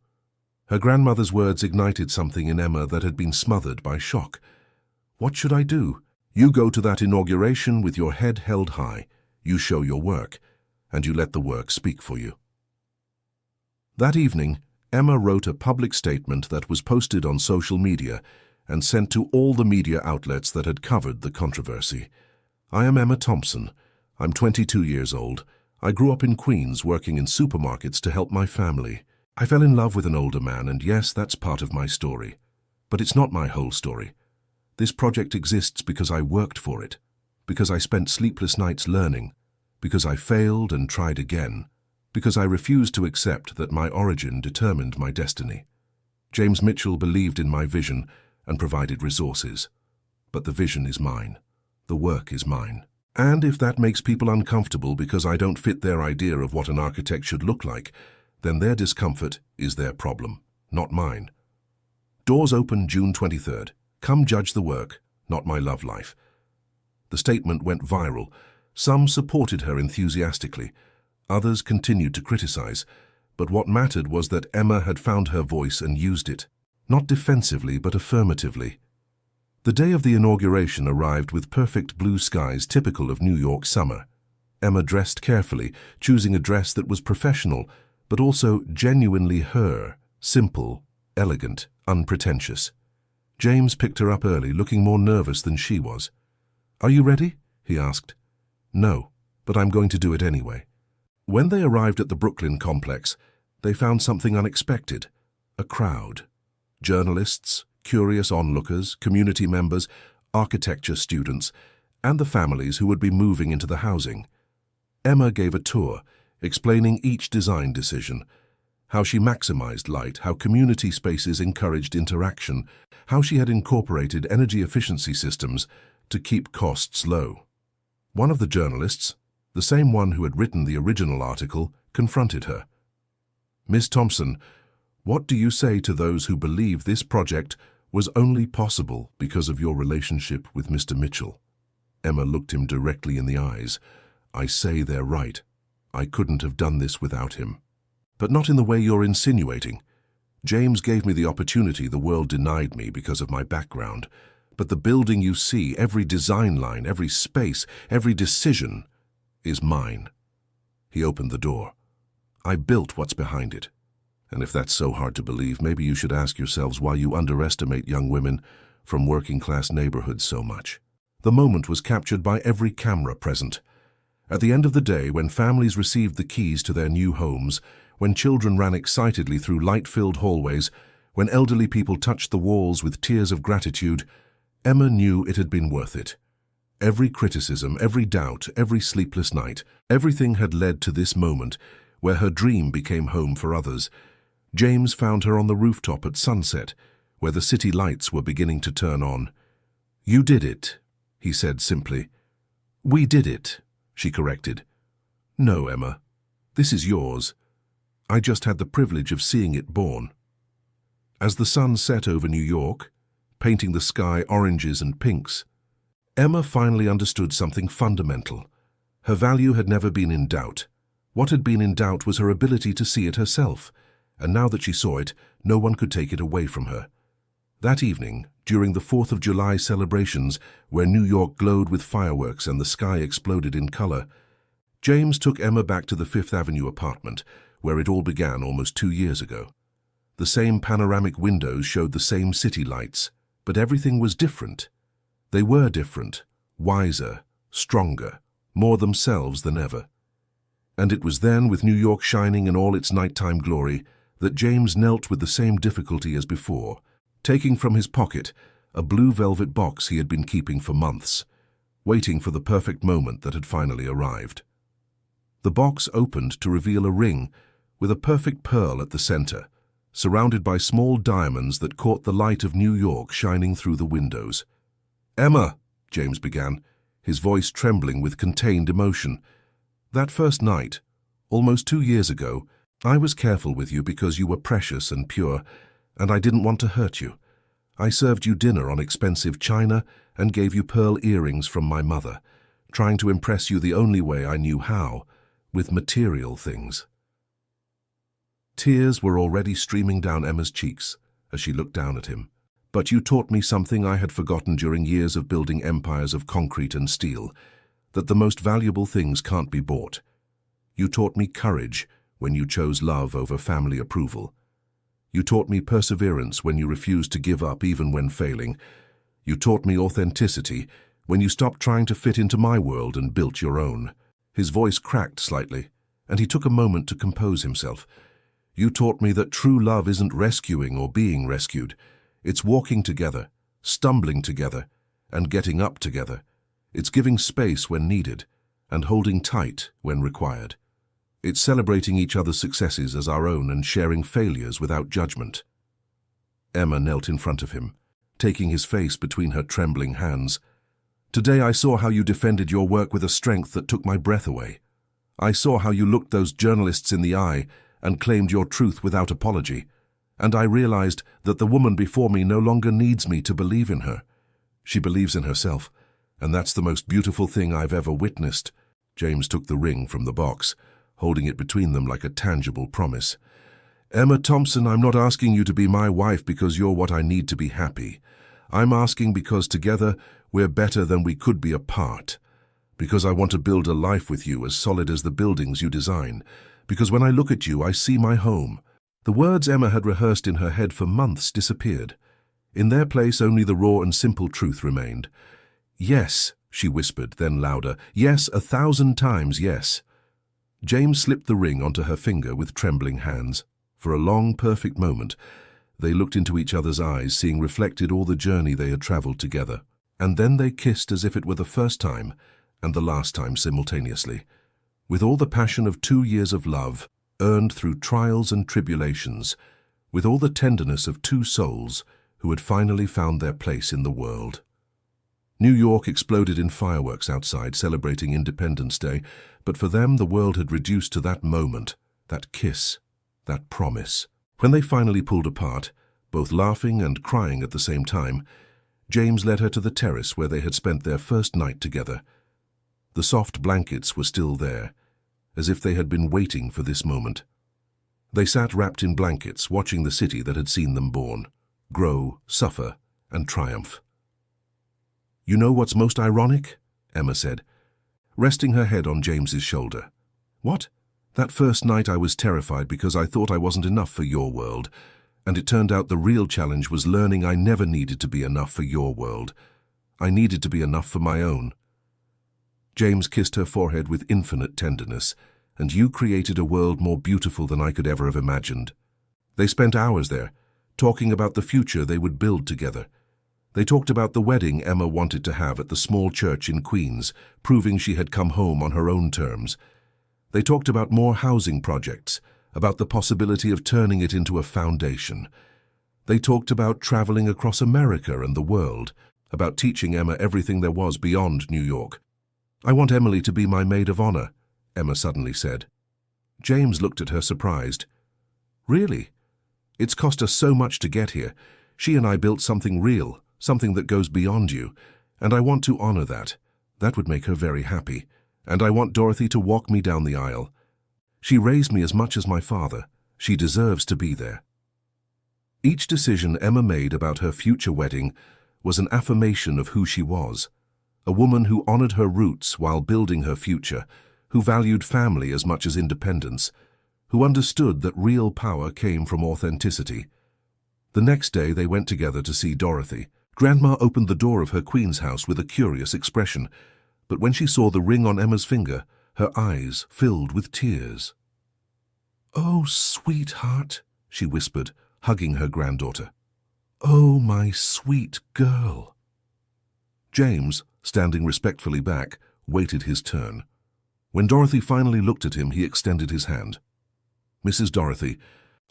Her grandmother's words ignited something in Emma that had been smothered by shock. What should I do? You go to that inauguration with your head held high. You show your work, and you let the work speak for you. That evening, Emma wrote a public statement that was posted on social media and sent to all the media outlets that had covered the controversy. I am Emma Thompson. I'm 22 years old. I grew up in Queens working in supermarkets to help my family. I fell in love with an older man, and yes, that's part of my story. But it's not my whole story. This project exists because I worked for it, because I spent sleepless nights learning, because I failed and tried again, because I refused to accept that my origin determined my destiny. James Mitchell believed in my vision and provided resources. But the vision is mine. The work is mine. And if that makes people uncomfortable because I don't fit their idea of what an architect should look like, then their discomfort is their problem, not mine. Doors open June 23rd. Come judge the work, not my love life. The statement went viral. Some supported her enthusiastically. Others continued to criticize. But what mattered was that Emma had found her voice and used it. Not defensively, but affirmatively. The day of the inauguration arrived with perfect blue skies typical of New York summer. Emma dressed carefully, choosing a dress that was professional, but also genuinely her, simple, elegant, unpretentious. James picked her up early, looking more nervous than she was. "Are you ready?" he asked. "No, but I'm going to do it anyway." When they arrived at the Brooklyn complex, they found something unexpected. A crowd. Journalists, curious onlookers, community members, architecture students, and the families who would be moving into the housing. Emma gave a tour, explaining each design decision, how she maximized light, how community spaces encouraged interaction, how she had incorporated energy efficiency systems to keep costs low. One of the journalists, the same one who had written the original article, confronted her. "Miss Thompson, what do you say to those who believe this project was only possible because of your relationship with Mr. Mitchell?" Emma looked him directly in the eyes. "I say they're right. I couldn't have done this without him. But not in the way you're insinuating. James gave me the opportunity the world denied me because of my background. But the building you see, every design line, every space, every decision, is mine." He opened the door. "I built what's behind it. And if that's so hard to believe, maybe you should ask yourselves why you underestimate young women from working-class neighborhoods so much." The moment was captured by every camera present. At the end of the day, when families received the keys to their new homes, when children ran excitedly through light-filled hallways, when elderly people touched the walls with tears of gratitude, Emma knew it had been worth it. Every criticism, every doubt, every sleepless night, everything had led to this moment where her dream became home for others. James found her on the rooftop at sunset, where the city lights were beginning to turn on. "You did it," he said simply. "We did it," she corrected. "No, Emma. This is yours. I just had the privilege of seeing it born." As the sun set over New York, painting the sky oranges and pinks, Emma finally understood something fundamental. Her value had never been in doubt. What had been in doubt was her ability to see it herself, and now that she saw it, no one could take it away from her. That evening, during the 4th of July celebrations, where New York glowed with fireworks and the sky exploded in color, James took Emma back to the Fifth Avenue apartment, where it all began almost 2 years ago. The same panoramic windows showed the same city lights, but everything was different. They were different, wiser, stronger, more themselves than ever. And it was then, with New York shining in all its nighttime glory, that James knelt with the same difficulty as before, taking from his pocket a blue velvet box he had been keeping for months, waiting for the perfect moment that had finally arrived. The box opened to reveal a ring with a perfect pearl at the center, surrounded by small diamonds that caught the light of New York shining through the windows. "Emma," James began, his voice trembling with contained emotion. That first night, almost 2 years ago, I was careful with you because you were precious and pure, and I didn't want to hurt you. I served you dinner on expensive china and gave you pearl earrings from my mother, trying to impress you the only way I knew how, with material things. Tears were already streaming down Emma's cheeks as she looked down at him. But you taught me something I had forgotten during years of building empires of concrete and steel, that the most valuable things can't be bought. You taught me courage when you chose love over family approval. You taught me perseverance when you refused to give up even when failing. You taught me authenticity when you stopped trying to fit into my world and built your own. His voice cracked slightly, and he took a moment to compose himself. You taught me that true love isn't rescuing or being rescued. It's walking together, stumbling together, and getting up together. It's giving space when needed, and holding tight when required. It's celebrating each other's successes as our own and sharing failures without judgment. Emma knelt in front of him, taking his face between her trembling hands. Today I saw how you defended your work with a strength that took my breath away. I saw how you looked those journalists in the eye and claimed your truth without apology. And I realized that the woman before me no longer needs me to believe in her. She believes in herself, and that's the most beautiful thing I've ever witnessed. James took the ring from the box, holding it between them like a tangible promise. Emma Thompson, I'm not asking you to be my wife because you're what I need to be happy. I'm asking because together we're better than we could be apart. Because I want to build a life with you as solid as the buildings you design. Because when I look at you, I see my home. The words Emma had rehearsed in her head for months disappeared. In their place, only the raw and simple truth remained. Yes, she whispered, then louder. Yes, 1,000 times yes. James slipped the ring onto her finger with trembling hands. For a long, perfect moment, they looked into each other's eyes, seeing reflected all the journey they had traveled together. And then they kissed as if it were the first time and the last time simultaneously. With all the passion of 2 years of love, earned through trials and tribulations, with all the tenderness of two souls who had finally found their place in the world. New York exploded in fireworks outside, celebrating Independence Day, but for them the world had reduced to that moment, that kiss, that promise. When they finally pulled apart, both laughing and crying at the same time, James led her to the terrace where they had spent their first night together. The soft blankets were still there, as if they had been waiting for this moment. They sat wrapped in blankets, watching the city that had seen them born, grow, suffer, and triumph. You know what's most ironic? Emma said, resting her head on James's shoulder. What? That first night I was terrified because I thought I wasn't enough for your world, and it turned out the real challenge was learning I never needed to be enough for your world. I needed to be enough for my own. James kissed her forehead with infinite tenderness, and you created a world more beautiful than I could ever have imagined. They spent hours there, talking about the future they would build together. They talked about the wedding Emma wanted to have at the small church in Queens, proving she had come home on her own terms. They talked about more housing projects, about the possibility of turning it into a foundation. They talked about traveling across America and the world, about teaching Emma everything there was beyond New York. I want Emily to be my maid of honor, Emma suddenly said. James looked at her surprised. Really? It's cost us so much to get here. She and I built something real, something that goes beyond you, and I want to honor that. That would make her very happy. And I want Dorothy to walk me down the aisle. She raised me as much as my father. She deserves to be there. Each decision Emma made about her future wedding was an affirmation of who she was. A woman who honored her roots while building her future, who valued family as much as independence, who understood that real power came from authenticity. The next day they went together to see Dorothy. Grandma opened the door of her Queen's house with a curious expression, but when she saw the ring on Emma's finger, her eyes filled with tears. "Oh, sweetheart," she whispered, hugging her granddaughter. "Oh, my sweet girl." James, standing respectfully back, waited his turn. When Dorothy finally looked at him, he extended his hand. "Mrs. Dorothy,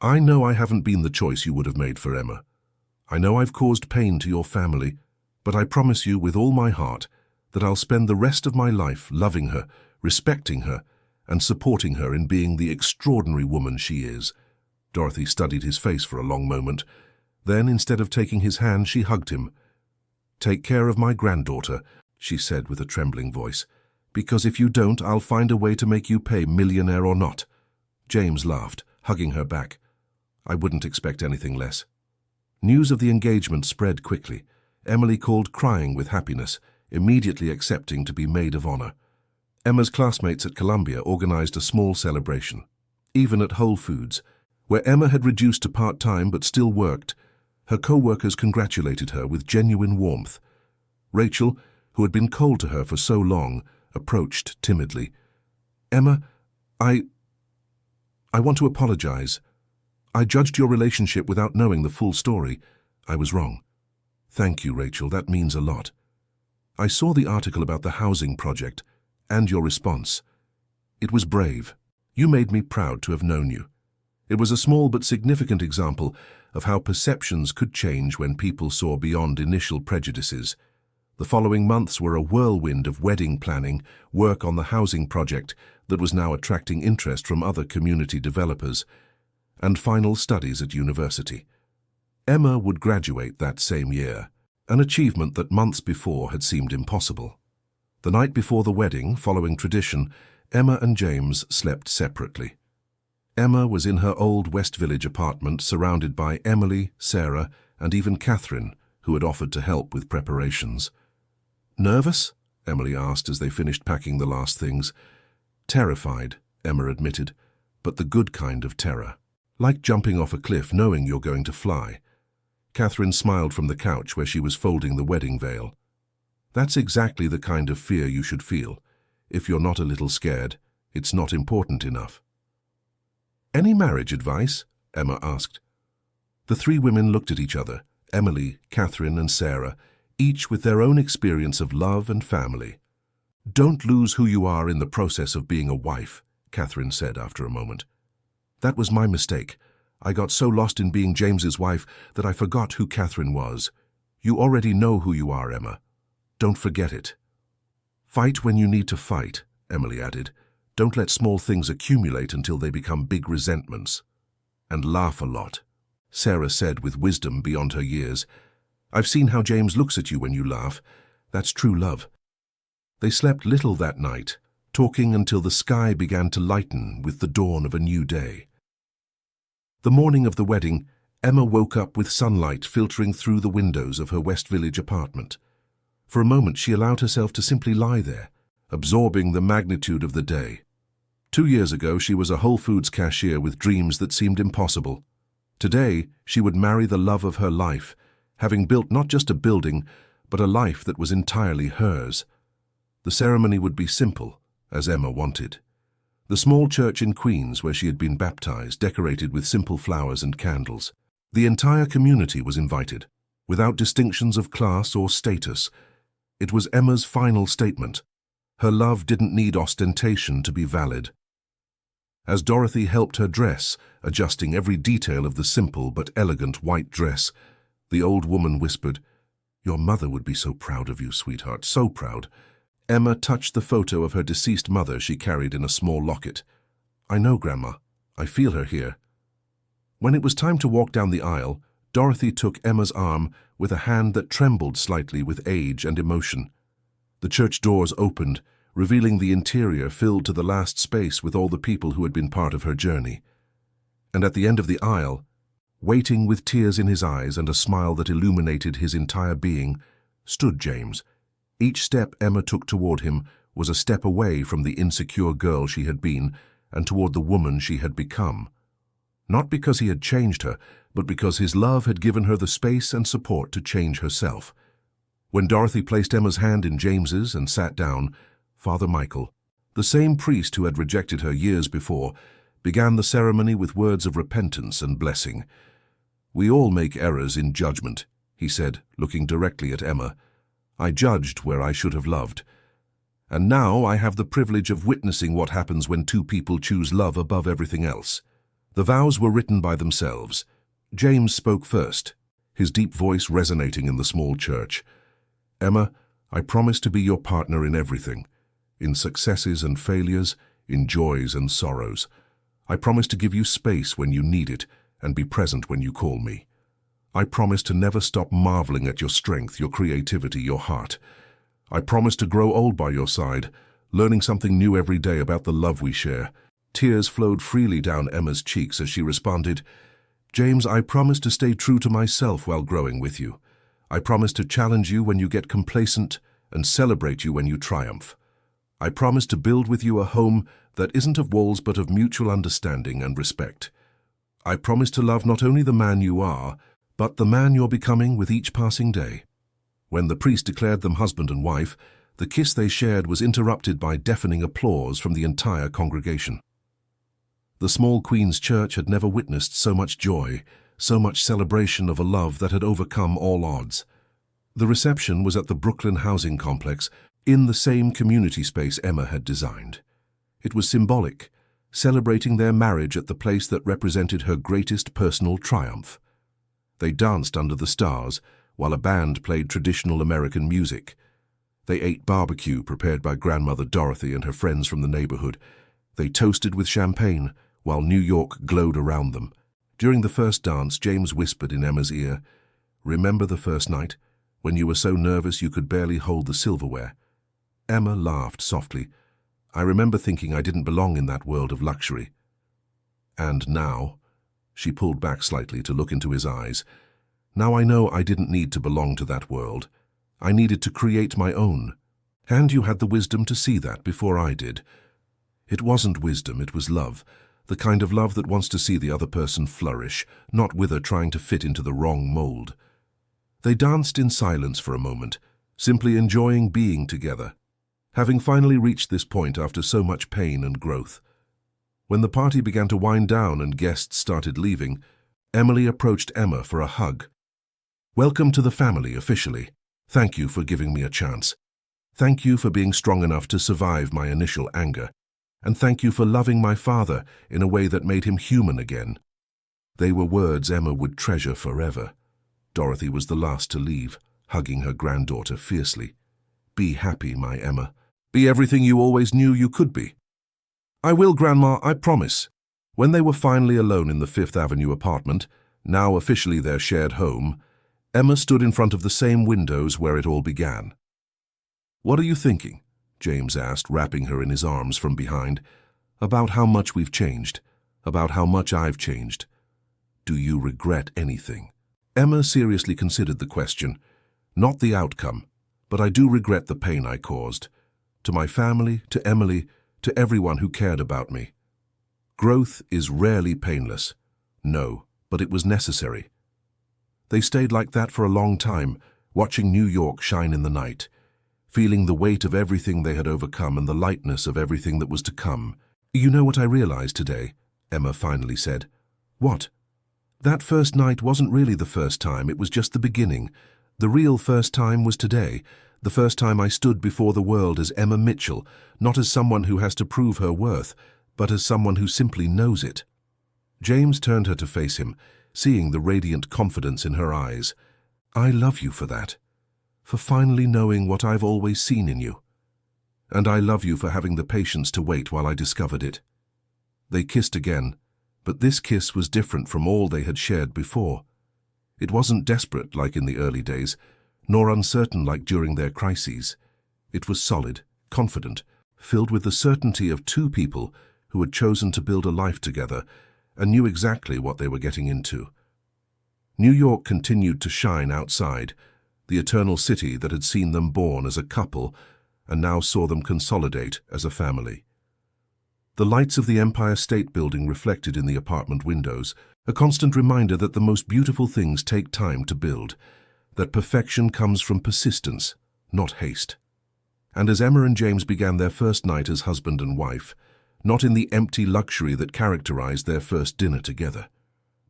I know I haven't been the choice you would have made for Emma. I know I've caused pain to your family, but I promise you with all my heart that I'll spend the rest of my life loving her, respecting her, and supporting her in being the extraordinary woman she is. Dorothy studied his face for a long moment. Then, instead of taking his hand, she hugged him. "Take care of my granddaughter," she said with a trembling voice, "because if you don't, I'll find a way to make you pay, millionaire or not." James laughed, hugging her back. "I wouldn't expect anything less." News of the engagement spread quickly. Emily called crying with happiness, immediately accepting to be maid of honor. Emma's classmates at Columbia organized a small celebration. Even at Whole Foods, where Emma had reduced to part-time but still worked, her co-workers congratulated her with genuine warmth. Rachel, who had been cold to her for so long, approached timidly. "Emma, I want to apologize. I judged your relationship without knowing the full story. I was wrong." "Thank you, Rachel. That means a lot. I saw the article about the housing project and your response. It was brave. You made me proud to have known you." It was a small but significant example of how perceptions could change when people saw beyond initial prejudices. The following months were a whirlwind of wedding planning, work on the housing project that was now attracting interest from other community developers, and final studies at university. Emma would graduate that same year, an achievement that months before had seemed impossible. The night before the wedding, following tradition, Emma and James slept separately. Emma was in her old West Village apartment, surrounded by Emily, Sarah, and even Catherine, who had offered to help with preparations. "Nervous?" Emily asked as they finished packing the last things. "Terrified," Emma admitted, "but the good kind of terror. Like jumping off a cliff knowing you're going to fly." Catherine smiled from the couch where she was folding the wedding veil. "That's exactly the kind of fear you should feel. If you're not a little scared, it's not important enough." "Any marriage advice?" Emma asked. The three women looked at each other, Emily, Catherine, and Sarah, each with their own experience of love and family. "Don't lose who you are in the process of being a wife," Catherine said after a moment. "That was my mistake. I got so lost in being James's wife that I forgot who Catherine was. You already know who you are, Emma. Don't forget it." "Fight when you need to fight," Emily added. "Don't let small things accumulate until they become big resentments. And laugh a lot," Sarah said with wisdom beyond her years. "I've seen how James looks at you when you laugh. That's true love." They slept little that night, talking until the sky began to lighten with the dawn of a new day. The morning of the wedding, Emma woke up with sunlight filtering through the windows of her West Village apartment. For a moment she allowed herself to simply lie there, absorbing the magnitude of the day. 2 years ago she was a Whole Foods cashier with dreams that seemed impossible. Today she would marry the love of her life, having built not just a building, but a life that was entirely hers. The ceremony would be simple, as Emma wanted. The small church in Queens where she had been baptized, decorated with simple flowers and candles. The entire community was invited, without distinctions of class or status. It was Emma's final statement. Her love didn't need ostentation to be valid. As Dorothy helped her dress, adjusting every detail of the simple but elegant white dress, the old woman whispered, "Your mother would be so proud of you, sweetheart, so proud." Emma touched the photo of her deceased mother she carried in a small locket. "I know, Grandma. I feel her here." When it was time to walk down the aisle, Dorothy took Emma's arm with a hand that trembled slightly with age and emotion. The church doors opened, revealing the interior filled to the last space with all the people who had been part of her journey. And at the end of the aisle, waiting with tears in his eyes and a smile that illuminated his entire being, stood James. Each step Emma took toward him was a step away from the insecure girl she had been and toward the woman she had become. Not because he had changed her, but because his love had given her the space and support to change herself. When Dorothy placed Emma's hand in James's and sat down, Father Michael, the same priest who had rejected her years before, began the ceremony with words of repentance and blessing. "We all make errors in judgment," he said, looking directly at Emma. "I judged where I should have loved. And now I have the privilege of witnessing what happens when two people choose love above everything else." The vows were written by themselves. James spoke first, his deep voice resonating in the small church. "Emma, I promise to be your partner in everything, in successes and failures, in joys and sorrows. I promise to give you space when you need it and be present when you call me. I promise to never stop marveling at your strength, your creativity, your heart. I promise to grow old by your side, learning something new every day about the love we share. Tears flowed freely down Emma's cheeks as she responded, James, I promise to stay true to myself while growing with you. I promise to challenge you when you get complacent and celebrate you when you triumph. I promise to build with you a home that isn't of walls but of mutual understanding and respect. I promise to love not only the man you are, but the man you're becoming with each passing day. When the priest declared them husband and wife, the kiss they shared was interrupted by deafening applause from the entire congregation. The small Queen's Church had never witnessed so much joy, so much celebration of a love that had overcome all odds. The reception was at the Brooklyn housing complex, in the same community space Emma had designed. It was symbolic, celebrating their marriage at the place that represented her greatest personal triumph. They danced under the stars, while a band played traditional American music. They ate barbecue prepared by Grandmother Dorothy and her friends from the neighborhood. They toasted with champagne, while New York glowed around them. During the first dance, James whispered in Emma's ear, "Remember the first night, when you were so nervous you could barely hold the silverware?" Emma laughed softly. "I remember thinking I didn't belong in that world of luxury." "And now," she pulled back slightly to look into his eyes, "now I know I didn't need to belong to that world. I needed to create my own. And you had the wisdom to see that before I did." It wasn't wisdom, it was love. The kind of love that wants to see the other person flourish, not wither trying to fit into the wrong mold. They danced in silence for a moment, simply enjoying being together, having finally reached this point after so much pain and growth. When the party began to wind down and guests started leaving, Emily approached Emma for a hug. "Welcome to the family, officially. Thank you for giving me a chance. Thank you for being strong enough to survive my initial anger. And thank you for loving my father in a way that made him human again." They were words Emma would treasure forever. Dorothy was the last to leave, hugging her granddaughter fiercely. "Be happy, my Emma. Be everything you always knew you could be." "I will, Grandma, I promise." When they were finally alone in the Fifth Avenue apartment, now officially their shared home, Emma stood in front of the same windows where it all began. "What are you thinking?" James asked, wrapping her in his arms from behind. "About how much we've changed, about how much I've changed. Do you regret anything?" Emma seriously considered the question. "Not the outcome, but I do regret the pain I caused. To my family, to Emily, to everyone who cared about me. Growth is rarely painless. No, but it was necessary." They stayed like that for a long time, watching New York shine in the night, feeling the weight of everything they had overcome and the lightness of everything that was to come. "You know what I realized today?" Emma finally said. "What?" "That first night wasn't really the first time, it was just the beginning. The real first time was today, the first time I stood before the world as Emma Mitchell, not as someone who has to prove her worth, but as someone who simply knows it." James turned her to face him, seeing the radiant confidence in her eyes. "I love you for that. For finally knowing what I've always seen in you. And I love you for having the patience to wait while I discovered it." They kissed again, but this kiss was different from all they had shared before. It wasn't desperate like in the early days, nor uncertain like during their crises. It was solid, confident, filled with the certainty of two people who had chosen to build a life together and knew exactly what they were getting into. New York continued to shine outside, the eternal city that had seen them born as a couple and now saw them consolidate as a family. The lights of the Empire State Building reflected in the apartment windows, a constant reminder that the most beautiful things take time to build, that perfection comes from persistence, not haste. And as Emma and James began their first night as husband and wife, not in the empty luxury that characterized their first dinner together,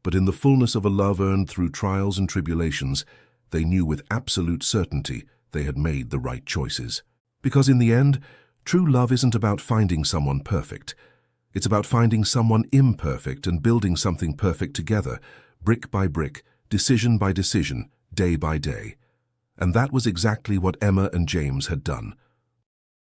but in the fullness of a love earned through trials and tribulations, they knew with absolute certainty they had made the right choices. Because in the end, true love isn't about finding someone perfect. It's about finding someone imperfect and building something perfect together, brick by brick, decision by decision, day by day. And that was exactly what Emma and James had done.